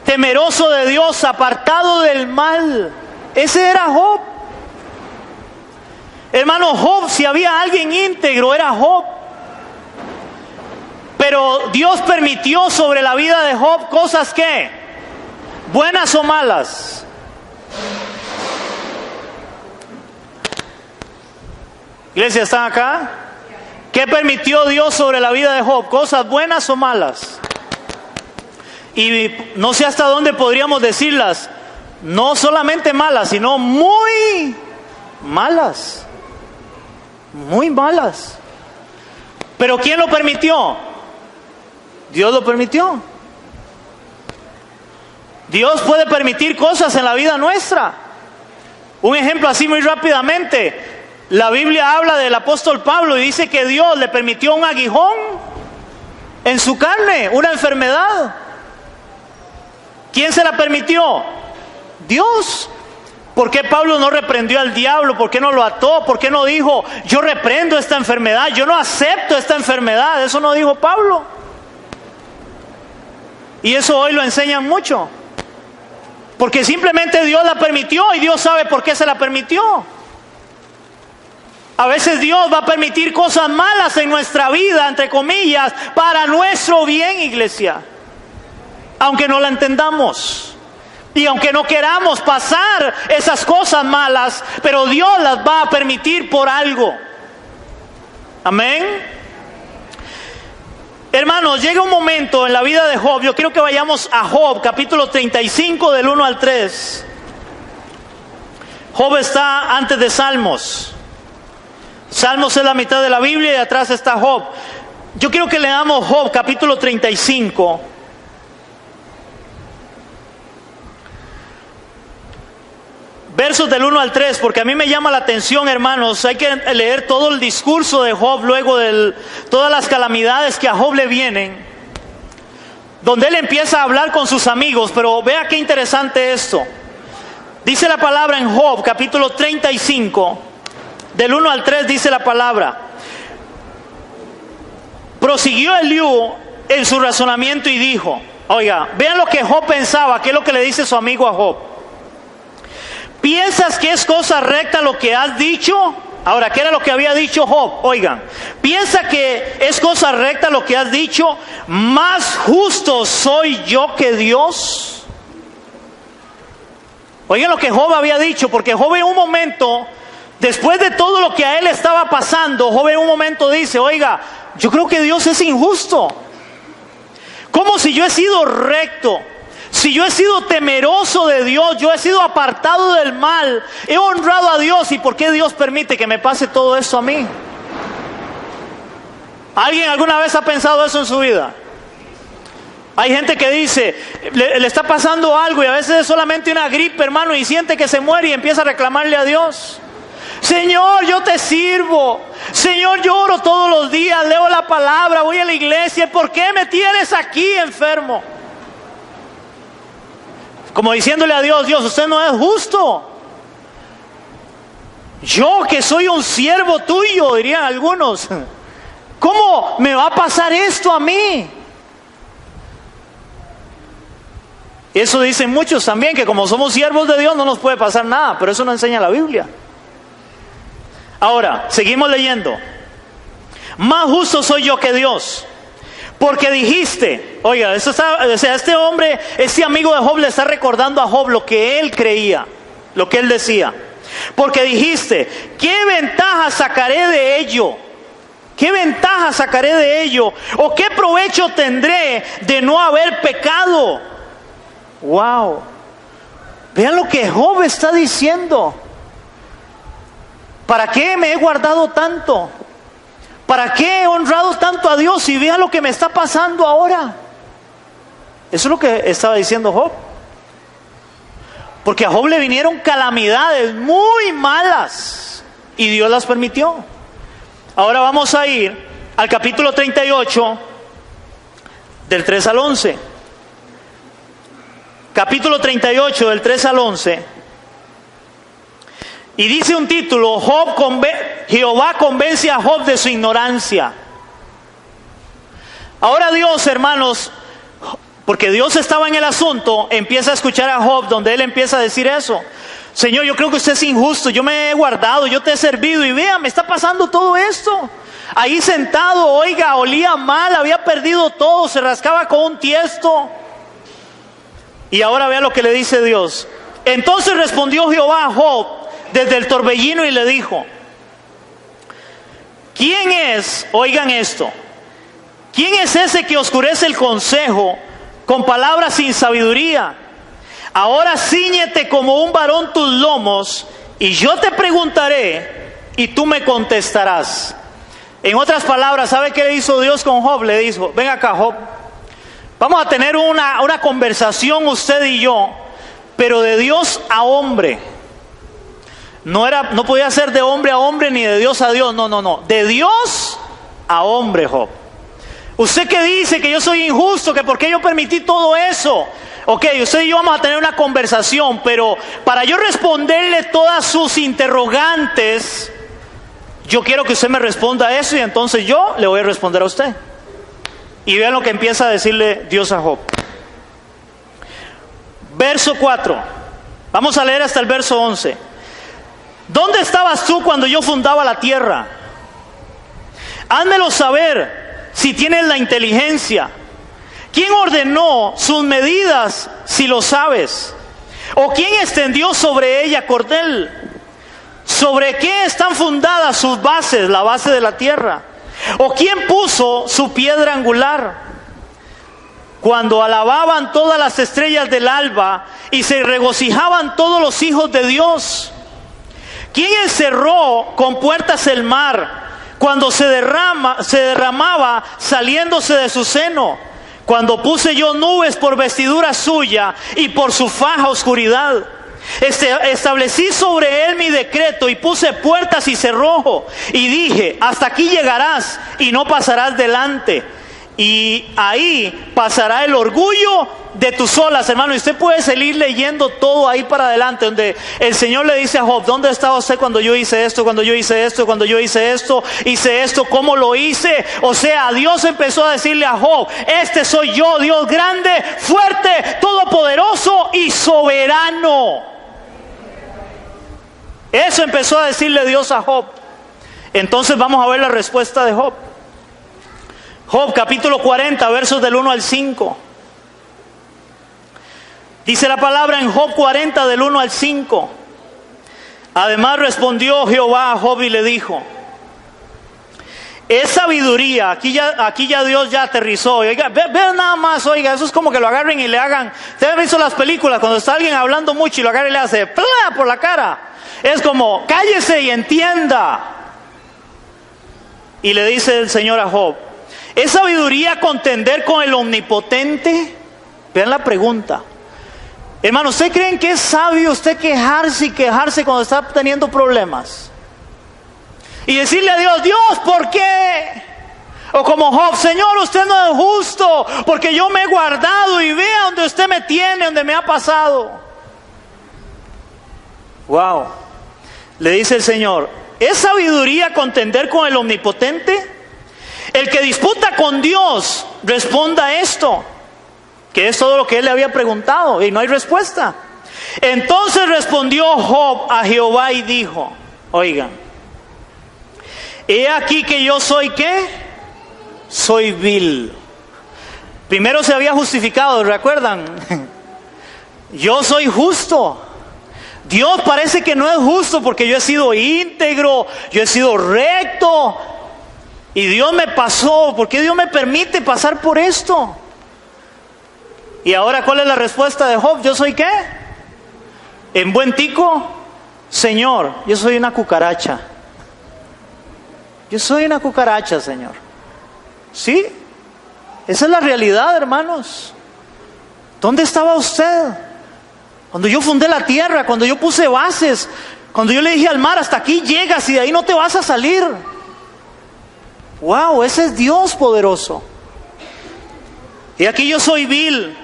Speaker 1: temeroso de Dios, apartado del mal. Ese era Job. Hermano, Job, si había alguien íntegro, era Job. Pero Dios permitió sobre la vida de Job cosas que, buenas o malas. Iglesia, ¿están acá? ¿Qué permitió Dios sobre la vida de Job? ¿Cosas buenas o malas? Y no sé hasta dónde podríamos decirlas. No solamente malas, sino muy malas. Muy malas. ¿Pero quién lo permitió? Dios lo permitió. Dios puede permitir cosas en la vida nuestra. Un ejemplo así muy rápidamente. La Biblia habla del apóstol Pablo y dice que Dios le permitió un aguijón en su carne, una enfermedad. ¿Quién se la permitió? Dios. ¿Por qué Pablo no reprendió al diablo? ¿Por qué no lo ató? ¿Por qué no dijo, yo reprendo esta enfermedad, yo no acepto esta enfermedad? Eso no dijo Pablo. Y eso hoy lo enseñan mucho. Porque simplemente Dios la permitió y Dios sabe por qué se la permitió. A veces Dios va a permitir cosas malas en nuestra vida, entre comillas, para nuestro bien, iglesia. Aunque no la entendamos. Y aunque no queramos pasar esas cosas malas, pero Dios las va a permitir por algo. Amén. Hermanos, llega un momento en la vida de Job. Yo quiero que vayamos a Job, capítulo 35, del 1 al 3. Job está antes de Salmos. Salmos es la mitad de la Biblia y atrás está Job. Yo quiero que leamos Job, capítulo 35. Versos del 1 al 3, porque a mí me llama la atención, hermanos. Hay que leer todo el discurso de Job luego de todas las calamidades que a Job le vienen, donde él empieza a hablar con sus amigos. Pero vea qué interesante esto. Dice la palabra en Job, capítulo 35, del 1 al 3, dice la palabra. Prosiguió Eliú en su razonamiento y dijo, oiga, vean lo que Job pensaba, qué es lo que le dice su amigo a Job. ¿Piensas que es cosa recta lo que has dicho? Ahora, ¿qué era lo que había dicho Job? Oigan, ¿piensa que es cosa recta lo que has dicho? ¿Más justo soy yo que Dios? Oigan lo que Job había dicho, porque Job en un momento, después de todo lo que a él estaba pasando, Job en un momento dice, oiga, yo creo que Dios es injusto. ¿Cómo si yo he sido recto? Si yo he sido temeroso de Dios, yo he sido apartado del mal, he honrado a Dios, ¿y por qué Dios permite que me pase todo esto a mí? ¿Alguien alguna vez ha pensado eso en su vida? Hay gente que dice, le está pasando algo y a veces es solamente una gripe, hermano, y siente que se muere y empieza a reclamarle a Dios. Señor, yo te sirvo. Señor, yo oro todos los días, leo la palabra, voy a la iglesia. ¿Por qué me tienes aquí enfermo? Como diciéndole a Dios, Dios, usted no es justo. Yo que soy un siervo tuyo, dirían algunos. ¿Cómo me va a pasar esto a mí? Eso dicen muchos también, que como somos siervos de Dios no nos puede pasar nada, pero eso no enseña la Biblia. Ahora, seguimos leyendo. Más justo soy yo que Dios. Porque dijiste, oiga, este hombre, este amigo de Job le está recordando a Job lo que él creía, lo que él decía. Porque dijiste, ¿qué ventaja sacaré de ello? ¿Qué ventaja sacaré de ello? ¿O qué provecho tendré de no haber pecado? Wow. Vean lo que Job está diciendo. ¿Para qué me he guardado tanto? ¿Para qué he honrado tanto a Dios? Y vean lo que me está pasando ahora. Eso es lo que estaba diciendo Job. Porque a Job le vinieron calamidades muy malas y Dios las permitió. Ahora vamos a ir al capítulo 38, del 3 al 11. Capítulo 38, del 3 al 11. Y dice un título, Jehová convence a Job de su ignorancia. Ahora Dios, hermanos, porque Dios estaba en el asunto, empieza a escuchar a Job, donde él empieza a decir eso. Señor, yo creo que usted es injusto, yo me he guardado, yo te he servido y vea, me está pasando todo esto. Ahí sentado, oiga, olía mal, había perdido todo, se rascaba con un tiesto. Y ahora vea lo que le dice Dios. Entonces respondió Jehová a Job desde el torbellino y le dijo, ¿quién es, oigan esto, quién es ese que oscurece el consejo con palabras sin sabiduría? Ahora cíñete como un varón tus lomos y yo te preguntaré y tú me contestarás. En otras palabras, ¿sabe qué le hizo Dios con Job? Le dijo, ven acá Job, vamos a tener una conversación usted y yo, pero de Dios a hombre. No podía ser de hombre a hombre ni de Dios a Dios, no, de Dios a hombre, Job. Usted que dice que yo soy injusto, que por qué yo permití todo eso. Ok, usted y yo vamos a tener una conversación, pero para yo responderle todas sus interrogantes, yo quiero que usted me responda eso y entonces yo le voy a responder a usted. Y vean lo que empieza a decirle Dios a Job. Verso 4. Vamos a leer hasta el verso 11. ¿Dónde estabas tú cuando yo fundaba la tierra? Házmelo saber si tienes la inteligencia. ¿Quién ordenó sus medidas si lo sabes? ¿O quién extendió sobre ella cordel? ¿Sobre qué están fundadas sus bases, la base de la tierra? ¿O quién puso su piedra angular? Cuando alababan todas las estrellas del alba y se regocijaban todos los hijos de Dios. ¿Quién encerró con puertas el mar cuando se derramaba saliéndose de su seno? Cuando puse yo nubes por vestidura suya y por su faja oscuridad. Establecí sobre él mi decreto y puse puertas y cerrojo. Y dije, hasta aquí llegarás y no pasarás delante. Y ahí pasará el orgullo de tus olas, hermano. Y usted puede seguir leyendo todo ahí para adelante, donde el Señor le dice a Job: ¿dónde estaba usted cuando yo hice esto? Cuando yo hice esto, cuando yo hice esto, ¿cómo lo hice? O sea, Dios empezó a decirle a Job: este soy yo, Dios grande, fuerte, todopoderoso y soberano. Eso empezó a decirle Dios a Job. Entonces vamos a ver la respuesta de Job. Job capítulo 40, versos del 1 al 5. Dice la palabra en Job 40 del 1 al 5. Además respondió Jehová a Job y le dijo: es sabiduría. Aquí ya Dios ya aterrizó. Oiga, vean nada más, oiga, eso es como que lo agarren y le hagan. ¿Ustedes han visto las películas cuando está alguien hablando mucho y lo agarra y le hace ¡plá! Por la cara? Es como, cállese y entienda. Y le dice el Señor a Job: ¿es sabiduría contender con el omnipotente? Vean la pregunta. Hermano, ¿usted creen que es sabio usted quejarse y quejarse cuando está teniendo problemas? Y decirle a Dios: Dios, ¿por qué? O como Job: Señor, usted no es justo, porque yo me he guardado y vea donde usted me tiene, donde me ha pasado. Wow. Le dice el Señor: ¿es sabiduría contender con el omnipotente? El que disputa con Dios responda esto, que es todo lo que él le había preguntado, y no hay respuesta. Entonces respondió Job a Jehová y dijo: oigan, he aquí que yo soy ¿qué? Soy vil. Primero se había justificado, ¿recuerdan? Yo soy justo. Dios parece que no es justo porque yo he sido íntegro, yo he sido recto. Y Dios me pasó. ¿Por qué Dios me permite pasar por esto? Y ahora, ¿cuál es la respuesta de Job? ¿Yo soy qué? En buen tico, Señor, yo soy una cucaracha. Yo soy una cucaracha, Señor. ¿Sí? Esa es la realidad, hermanos. ¿Dónde estaba usted? Cuando yo fundé la tierra, cuando yo puse bases, cuando yo le dije al mar: hasta aquí llegas y de ahí no te vas a salir. Wow, ese es Dios poderoso. Y aquí yo soy vil.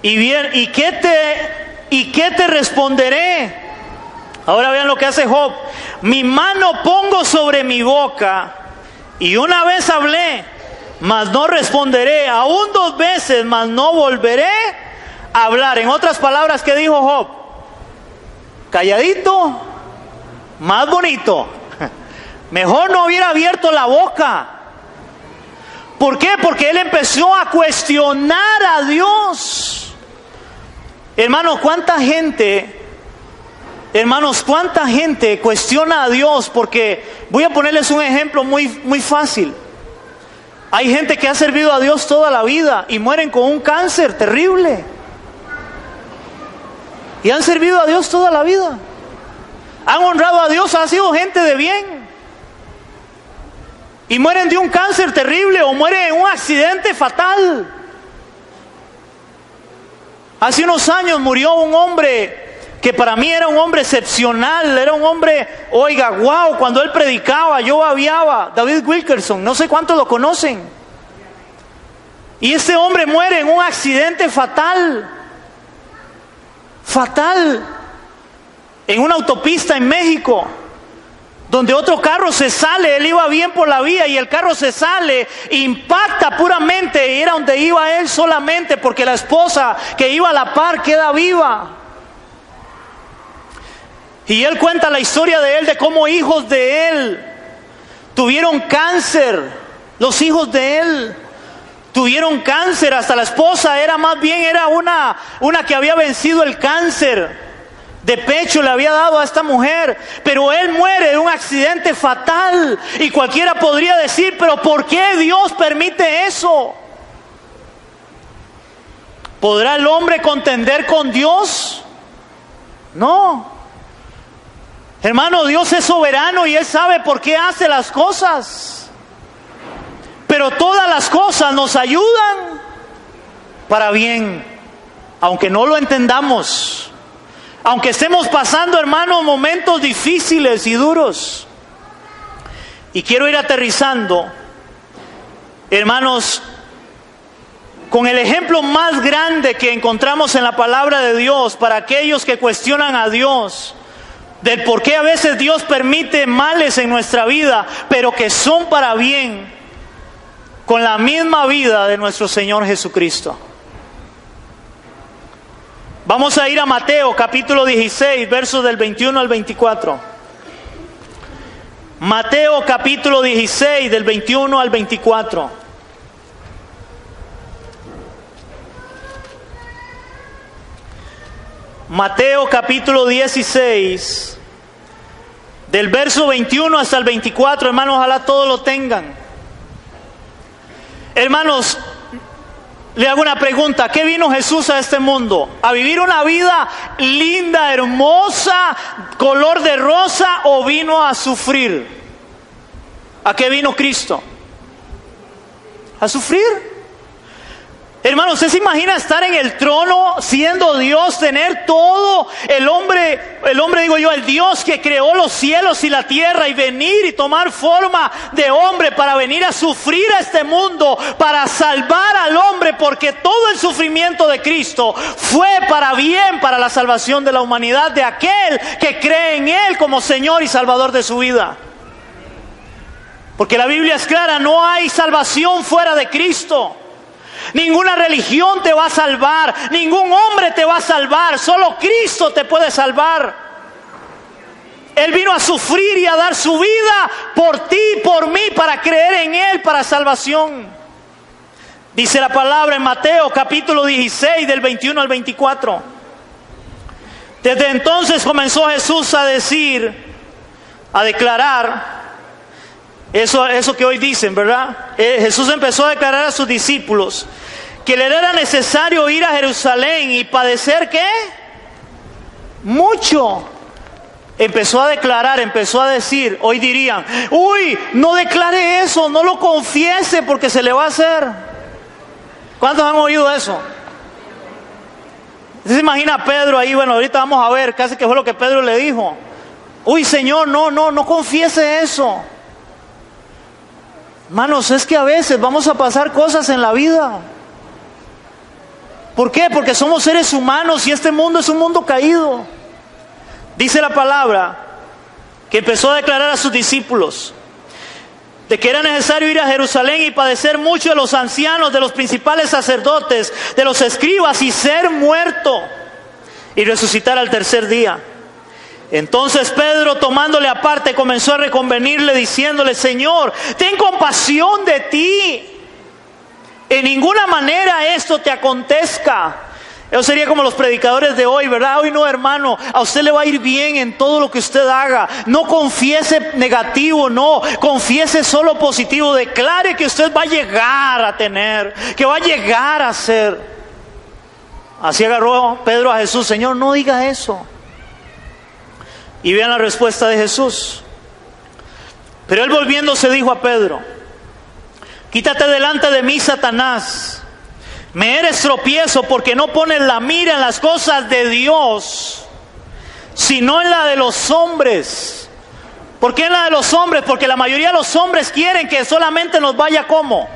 Speaker 1: Y bien, ¿y qué te responderé? Ahora vean lo que hace Job. Mi mano pongo sobre mi boca, y una vez hablé, mas no responderé. Aún 2 veces, mas no volveré a hablar. En otras palabras, ¿qué dijo Job? Calladito, más bonito. Mejor no hubiera abierto la boca. ¿Por qué? Porque él empezó a cuestionar a Dios. Hermanos, ¿cuánta gente cuestiona a Dios? Porque voy a ponerles un ejemplo muy fácil. Hay gente que ha servido a Dios toda la vida y mueren con un cáncer terrible. Y han servido a Dios toda la vida. Han honrado a Dios, han sido gente de bien. Y mueren de un cáncer terrible o mueren en un accidente fatal. Hace unos años murió un hombre que para mí era un hombre excepcional. Era un hombre, oiga, wow, cuando él predicaba yo babiaba. David Wilkerson, no sé cuántos lo conocen. Y ese hombre muere en un accidente fatal. fatal en una autopista en México, donde otro carro se sale. Él iba bien por la vía y el carro se sale, impacta puramente, y era donde iba él solamente, porque la esposa que iba a la par queda viva. Y él cuenta la historia de él, de cómo hijos de él tuvieron cáncer. Los hijos de él tuvieron cáncer. Hasta la esposa era una que había vencido el cáncer de pecho, le había dado a esta mujer. Pero él muere de un accidente fatal. Y cualquiera podría decir, pero ¿por qué Dios permite eso? ¿Podrá el hombre contender con Dios? No. Hermano, Dios es soberano y Él sabe por qué hace las cosas. Pero todas las cosas nos ayudan para bien, aunque no lo entendamos. Aunque estemos pasando, hermano, momentos difíciles y duros. Y quiero ir aterrizando, hermanos, con el ejemplo más grande que encontramos en la palabra de Dios para aquellos que cuestionan a Dios, del por qué a veces Dios permite males en nuestra vida, pero que son para bien, con la misma vida de nuestro Señor Jesucristo. Vamos a ir a Mateo capítulo 16, versos del 21 al 24. Mateo capítulo 16, del 21 al 24. Mateo capítulo 16, del verso 21 hasta el 24, hermanos, ojalá todos lo tengan. Hermanos, le hago una pregunta: ¿a qué vino Jesús a este mundo? ¿A vivir una vida linda, hermosa, color de rosa, o vino a sufrir? ¿A qué vino Cristo? ¿A sufrir? Hermano, ¿usted se imagina estar en el trono siendo Dios, tener todo? El Dios que creó los cielos y la tierra, y venir y tomar forma de hombre para venir a sufrir a este mundo, para salvar al hombre, porque todo el sufrimiento de Cristo fue para bien, para la salvación de la humanidad, de aquel que cree en Él como Señor y Salvador de su vida. Porque la Biblia es clara: no hay salvación fuera de Cristo. Ninguna religión te va a salvar, ningún hombre te va a salvar, solo Cristo te puede salvar. Él vino a sufrir y a dar su vida por ti y por mí, para creer en Él, para salvación. Dice la palabra en Mateo capítulo 16, del 21 al 24. Desde entonces comenzó Jesús a declarar, eso que hoy dicen, ¿verdad? Jesús empezó a declarar a sus discípulos que le era necesario ir a Jerusalén y padecer, ¿qué? Mucho. Empezó a declarar, empezó a decir. Hoy dirían: uy, no declare eso, no lo confiese, porque se le va a hacer. ¿Cuántos han oído eso? ¿Se imagina a Pedro ahí? Bueno, ahorita vamos a ver, casi que fue lo que Pedro le dijo. Uy, Señor, no confiese eso. Hermanos, es que a veces vamos a pasar cosas en la vida. ¿Por qué? Porque somos seres humanos y este mundo es un mundo caído. Dice la palabra que empezó a declarar a sus discípulos de que era necesario ir a Jerusalén y padecer mucho de los ancianos, de los principales sacerdotes, de los escribas, y ser muerto y resucitar al tercer día. Entonces Pedro, tomándole aparte, comenzó a reconvenirle, diciéndole: Señor, ten compasión de ti. En ninguna manera esto te acontezca. Eso sería como los predicadores de hoy, ¿verdad? Hoy no, hermano, a usted le va a ir bien en todo lo que usted haga. No confiese negativo, no, confiese solo positivo. Declare que usted va a llegar a tener, que va a llegar a ser. Así agarró Pedro a Jesús: Señor, no diga eso. Y vean la respuesta de Jesús. Pero él, volviéndose, dijo a Pedro: quítate delante de mí, Satanás. Me eres tropiezo, porque no pones la mira en las cosas de Dios, sino en la de los hombres. ¿Por qué en la de los hombres? Porque la mayoría de los hombres quieren que solamente nos vaya como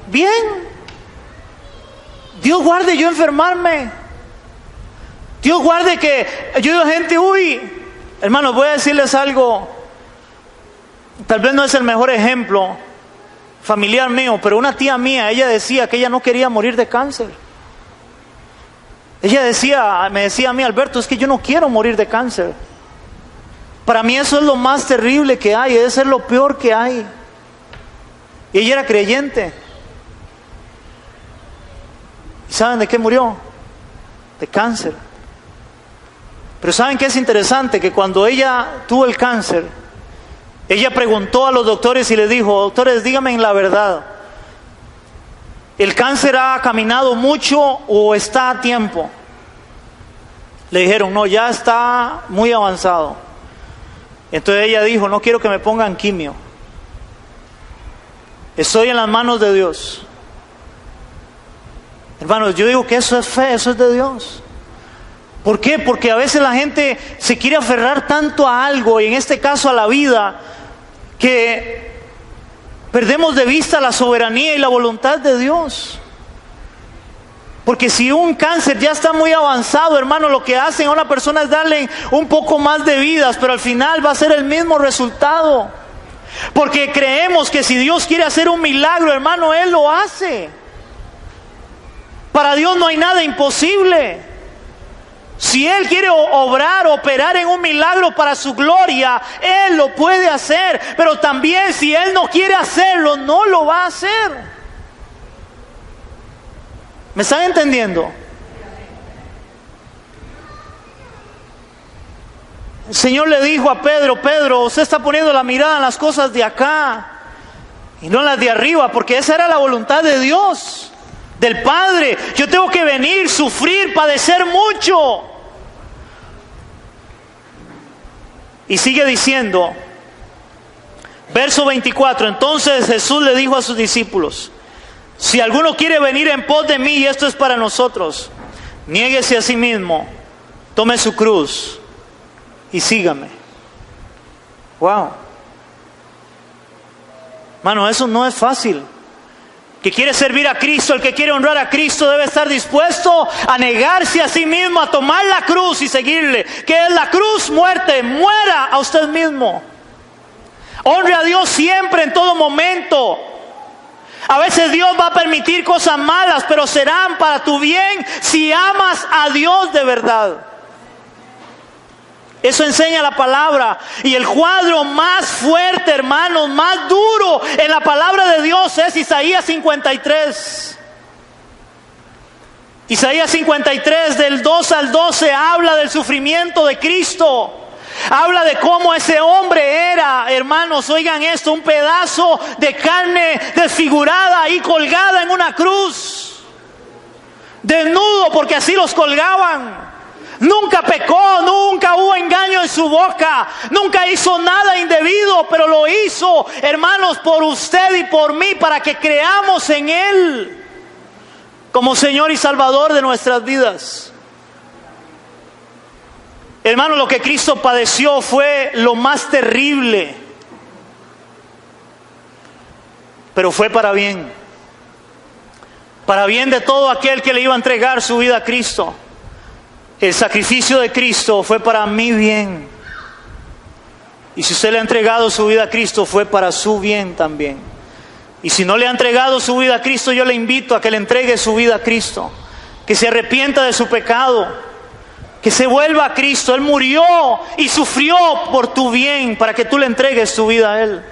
Speaker 1: bien. Dios guarde yo enfermarme. Dios guarde que yo digo gente, hermanos, voy a decirles algo, tal vez no es el mejor ejemplo familiar mío, pero una tía mía, ella decía que ella no quería morir de cáncer. Ella me decía a mí, Alberto, es que yo no quiero morir de cáncer. Para mí eso es lo más terrible que hay, debe ser lo peor que hay. Y ella era creyente. ¿Y saben de qué murió? De cáncer. Pero ¿saben qué es interesante? Que cuando ella tuvo el cáncer, ella preguntó a los doctores y les dijo, doctores, díganme la verdad, ¿el cáncer ha caminado mucho o está a tiempo? Le dijeron, no, ya está muy avanzado. Entonces ella dijo, no quiero que me pongan quimio. Estoy en las manos de Dios. Hermanos, yo digo que eso es fe, eso es de Dios. ¿Por qué? Porque a veces la gente se quiere aferrar tanto a algo, y en este caso a la vida, que perdemos de vista la soberanía y la voluntad de Dios. Porque si un cáncer ya está muy avanzado, hermano, lo que hacen a una persona es darle un poco más de vidas, pero al final va a ser el mismo resultado. Porque creemos que si Dios quiere hacer un milagro, hermano, Él lo hace. Para Dios no hay nada imposible. Si Él quiere operar en un milagro para su gloria, Él lo puede hacer. Pero también si Él no quiere hacerlo, no lo va a hacer. ¿Me están entendiendo? El Señor le dijo a Pedro, Pedro, usted está poniendo la mirada en las cosas de acá y no en las de arriba, porque esa era la voluntad de Dios, del Padre. Yo tengo que venir, sufrir, padecer mucho. Y sigue diciendo, verso 24, entonces Jesús le dijo a sus discípulos, si alguno quiere venir en pos de mí, y esto es para nosotros, niéguese a sí mismo, tome su cruz y sígame. Wow. Mano, eso no es fácil. Que quiere servir a Cristo, el que quiere honrar a Cristo debe estar dispuesto a negarse a sí mismo, a tomar la cruz y seguirle. ¿Qué es la cruz? Muerte. Muera a usted mismo. Honre a Dios siempre, en todo momento. A veces Dios va a permitir cosas malas, pero serán para tu bien si amas a Dios de verdad. Eso enseña la palabra. Y el cuadro más fuerte, hermanos, más duro en la palabra de Dios es Isaías 53. Isaías 53 del 2 al 12 habla del sufrimiento de Cristo. Habla de cómo ese hombre era, hermanos, oigan esto, un pedazo de carne desfigurada ahí colgada en una cruz. Desnudo, porque así los colgaban. Nunca pecó, nunca hubo engaño en su boca, nunca hizo nada indebido, pero lo hizo, hermanos, por usted y por mí, para que creamos en Él como Señor y Salvador de nuestras vidas. Hermano, lo que Cristo padeció fue lo más terrible, pero fue para bien de todo aquel que le iba a entregar su vida a Cristo. El sacrificio de Cristo fue para mi bien. Y si usted le ha entregado su vida a Cristo, fue para su bien también. Y si no le ha entregado su vida a Cristo, yo le invito a que le entregue su vida a Cristo. Que se arrepienta de su pecado. Que se vuelva a Cristo. Él murió y sufrió por tu bien, para que tú le entregues tu vida a Él.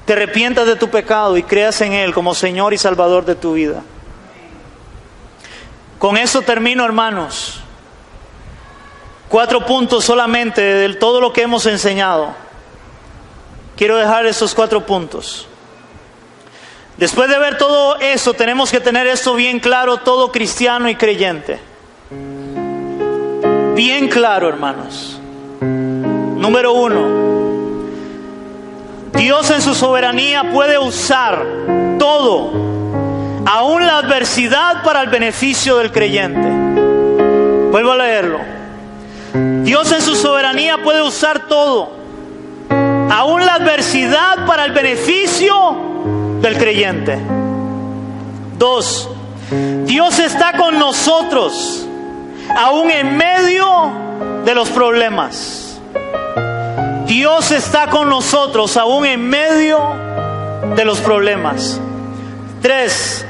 Speaker 1: Te arrepientas de tu pecado y creas en Él como Señor y Salvador de tu vida. Con eso termino, hermanos. 4 puntos solamente de todo lo que hemos enseñado. Quiero dejar esos 4 puntos. Después de ver todo eso, tenemos que tener esto bien claro, todo cristiano y creyente. Bien claro, hermanos. Número 1. Dios en su soberanía puede usar todo, aún la adversidad, para el beneficio del creyente. Vuelvo a leerlo. Dios en su soberanía puede usar todo, aún la adversidad, para el beneficio del creyente. 2. Dios está con nosotros aún en medio de los problemas. Dios está con nosotros aún en medio de los problemas. 3.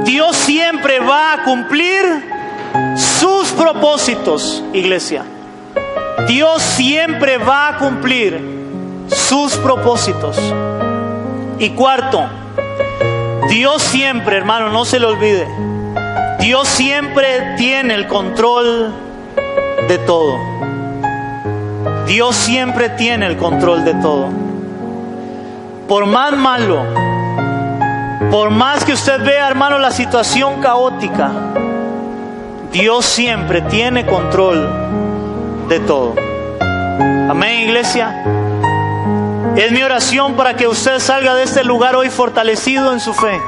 Speaker 1: Dios siempre va a cumplir sus propósitos, iglesia. Dios siempre va a cumplir sus propósitos. Y 4, Dios siempre, hermano, no se le olvide, Dios siempre tiene el control de todo. Dios siempre tiene el control de todo. Por más malo, por más que usted vea, hermano, la situación caótica, Dios siempre tiene control de todo. Amén, iglesia. Es mi oración para que usted salga de este lugar hoy fortalecido en su fe.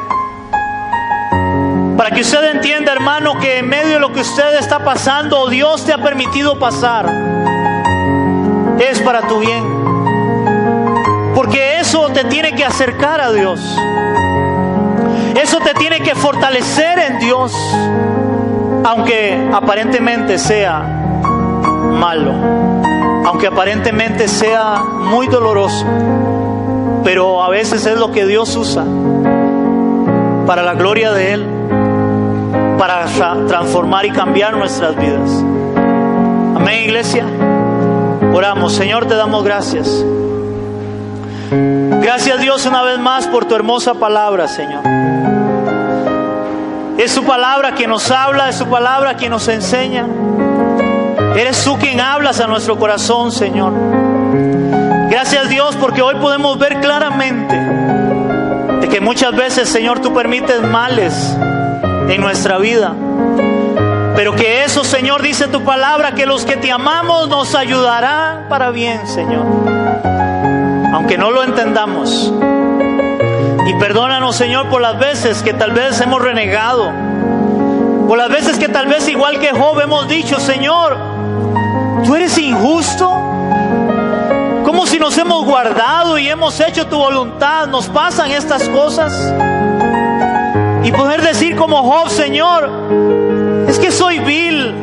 Speaker 1: Para que usted entienda, hermano, que en medio de lo que usted está pasando, o Dios te ha permitido pasar, es para tu bien. Porque eso te tiene que acercar a Dios. Eso te tiene que fortalecer en Dios, aunque aparentemente sea malo, aunque aparentemente sea muy doloroso, pero a veces es lo que Dios usa para la gloria de Él, para transformar y cambiar nuestras vidas. Amén, iglesia. Oramos. Señor, te damos gracias. Gracias, Dios, una vez más por tu hermosa palabra, Señor. Es tu palabra quien nos habla, es tu palabra quien nos enseña. Eres tú quien hablas a nuestro corazón, Señor. Gracias, Dios, porque hoy podemos ver claramente de que muchas veces, Señor, tú permites males en nuestra vida, pero que eso, Señor, dice tu palabra, que los que te amamos nos ayudarán para bien, Señor, aunque no lo entendamos. Y perdónanos, Señor, por las veces que tal vez hemos renegado, por las veces que tal vez, igual que Job, hemos dicho: Señor, tú eres injusto. Como si nos hemos guardado y hemos hecho tu voluntad, nos pasan estas cosas. Y poder decir como Job: Señor, es que soy vil.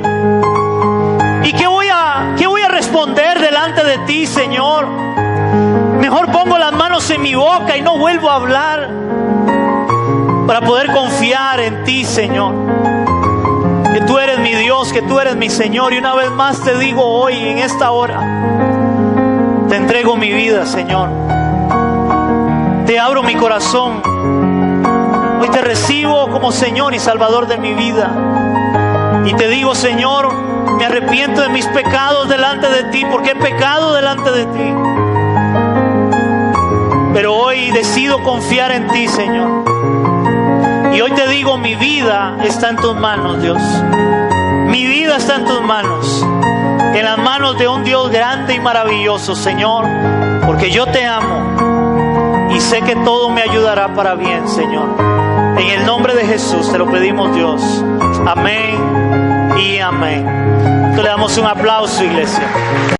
Speaker 1: ¿Y qué voy a responder delante de ti, Señor? Mejor pongo las manos en mi boca y no vuelvo a hablar, para poder confiar en ti, Señor, que tú eres mi Dios, que tú eres mi Señor. Y una vez más te digo hoy, en esta hora, te entrego mi vida, Señor. Te abro mi corazón. Hoy te recibo como Señor y Salvador de mi vida. Y te digo: Señor, me arrepiento de mis pecados delante de ti, porque he pecado delante de ti. Pero hoy decido confiar en ti, Señor. Y hoy te digo: mi vida está en tus manos, Dios. Mi vida está en tus manos, en las manos de un Dios grande y maravilloso, Señor, porque yo te amo y sé que todo me ayudará para bien, Señor. En el nombre de Jesús te lo pedimos, Dios. Amén y amén. Le damos un aplauso, iglesia.